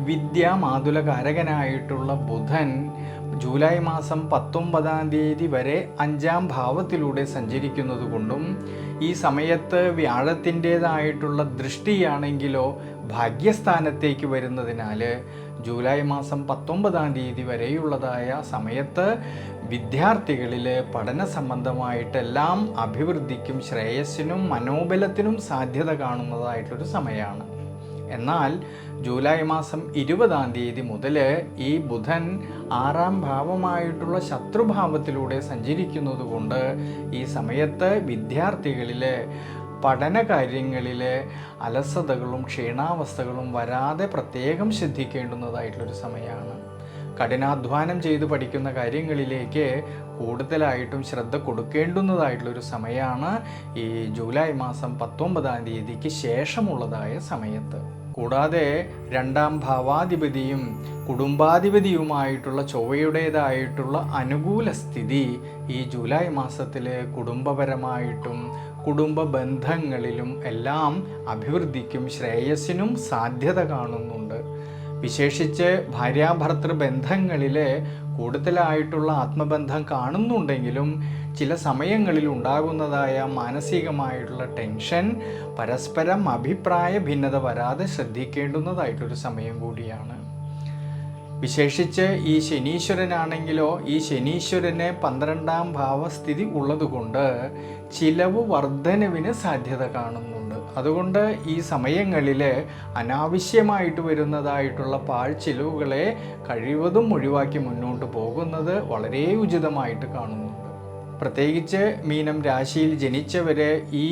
[SPEAKER 1] വിദ്യാമാതുലകാരകനായിട്ടുള്ള ബുധൻ ജൂലൈ മാസം 19-ാം തീയതി വരെ 5ാം ഭാവത്തിലൂടെ സഞ്ചരിക്കുന്നത് കൊണ്ടും ഈ സമയത്ത് വ്യാഴത്തിൻ്റേതായിട്ടുള്ള ദൃഷ്ടിയാണെങ്കിലോ ഭാഗ്യസ്ഥാനത്തേക്ക് വരുന്നതിനാൽ ജൂലൈ മാസം 19-ാം തീയതി വരെയുള്ളതായ സമയത്ത് വിദ്യാർത്ഥികളിൽ പഠന സംബന്ധമായിട്ടെല്ലാം അഭിവൃദ്ധിക്കും ശ്രേയസ്സിനും മനോബലത്തിനും സാധ്യത കാണുന്നതായിട്ടൊരു സമയമാണ്. എന്നാൽ ജൂലൈ മാസം 20-ാം തീയതി മുതൽ ഈ ബുധൻ 6ാം ഭാവമായിട്ടുള്ള ശത്രുഭാവത്തിലൂടെ സഞ്ചരിക്കുന്നത് കൊണ്ട് ഈ സമയത്ത് വിദ്യാർത്ഥികളിൽ പഠന കാര്യങ്ങളിൽ അലസതകളും ക്ഷീണാവസ്ഥകളും വരാതെ പ്രത്യേകം ശ്രദ്ധിക്കേണ്ടുന്നതായിട്ടുള്ളൊരു സമയമാണ്. കഠിനാധ്വാനം ചെയ്ത് പഠിക്കുന്ന കാര്യങ്ങളിലേക്ക് കൂടുതലായിട്ടും ശ്രദ്ധ കൊടുക്കേണ്ടുന്നതായിട്ടുള്ളൊരു സമയമാണ് ഈ ജൂലൈ മാസം 19-ാം തീയതിക്ക് ശേഷമുള്ളതായ സമയത്ത്. കൂടാതെ 2ാം ഭാവാധിപതിയും കുടുംബാധിപതിയുമായിട്ടുള്ള ചൊവ്വയുടേതായിട്ടുള്ള അനുകൂല സ്ഥിതി ഈ ജൂലൈ മാസത്തിൽ കുടുംബപരമായിട്ടും കുടുംബ ബന്ധങ്ങളിലും എല്ലാം അഭിവൃദ്ധിക്കും ശ്രേയസ്സിനും സാധ്യത കാണുന്നുണ്ട്. വിശേഷിച്ച് ഭാര്യാഭർത്തൃ ബന്ധങ്ങളിൽ കൂടുതലായിട്ടുള്ള ആത്മബന്ധം കാണുന്നുണ്ടെങ്കിലും ചില സമയങ്ങളിൽ ഉണ്ടാകുന്നതായ മാനസികമായിട്ടുള്ള ടെൻഷൻ പരസ്പരം അഭിപ്രായ ഭിന്നത വരാതെ ശ്രദ്ധിക്കേണ്ടുന്നതായിട്ടൊരു സമയം കൂടിയാണ്. വിശേഷിച്ച് ഈ ശനീശ്വരനാണെങ്കിലോ ഈ ശനീശ്വരന് 12ാം ഭാവസ്ഥിതി ഉള്ളതുകൊണ്ട് ചിലവ് വർധനവിന് സാധ്യത കാണുന്നുണ്ട്. അതുകൊണ്ട് ഈ സമയങ്ങളിൽ അനാവശ്യമായിട്ട് വരുന്നതായിട്ടുള്ള പാഴ്ചിലവുകളെ കഴിവതും ഒഴിവാക്കി മുന്നോട്ട് പോകുന്നത് വളരെ ഉചിതമായിട്ട് കാണുന്നുണ്ട്. പ്രത്യേകിച്ച് മീനം രാശിയിൽ ജനിച്ചവർ ഈ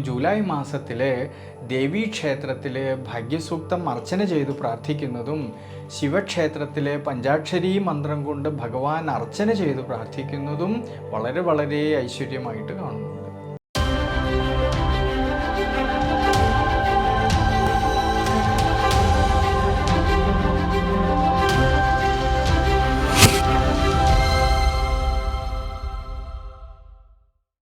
[SPEAKER 1] ജൂലൈ മാസത്തിൽ ദേവീക്ഷേത്രത്തിൽ ഭാഗ്യസൂക്തം അർച്ചന ചെയ്തു പ്രാർത്ഥിക്കുന്നതും ശിവക്ഷേത്രത്തിലെ പഞ്ചാക്ഷരി മന്ത്രം കൊണ്ട് ഭഗവാൻ അർച്ചന ചെയ്തു പ്രാർത്ഥിക്കുന്നതും വളരെ വളരെ ഐശ്വര്യമായിട്ട് കാണുന്നു.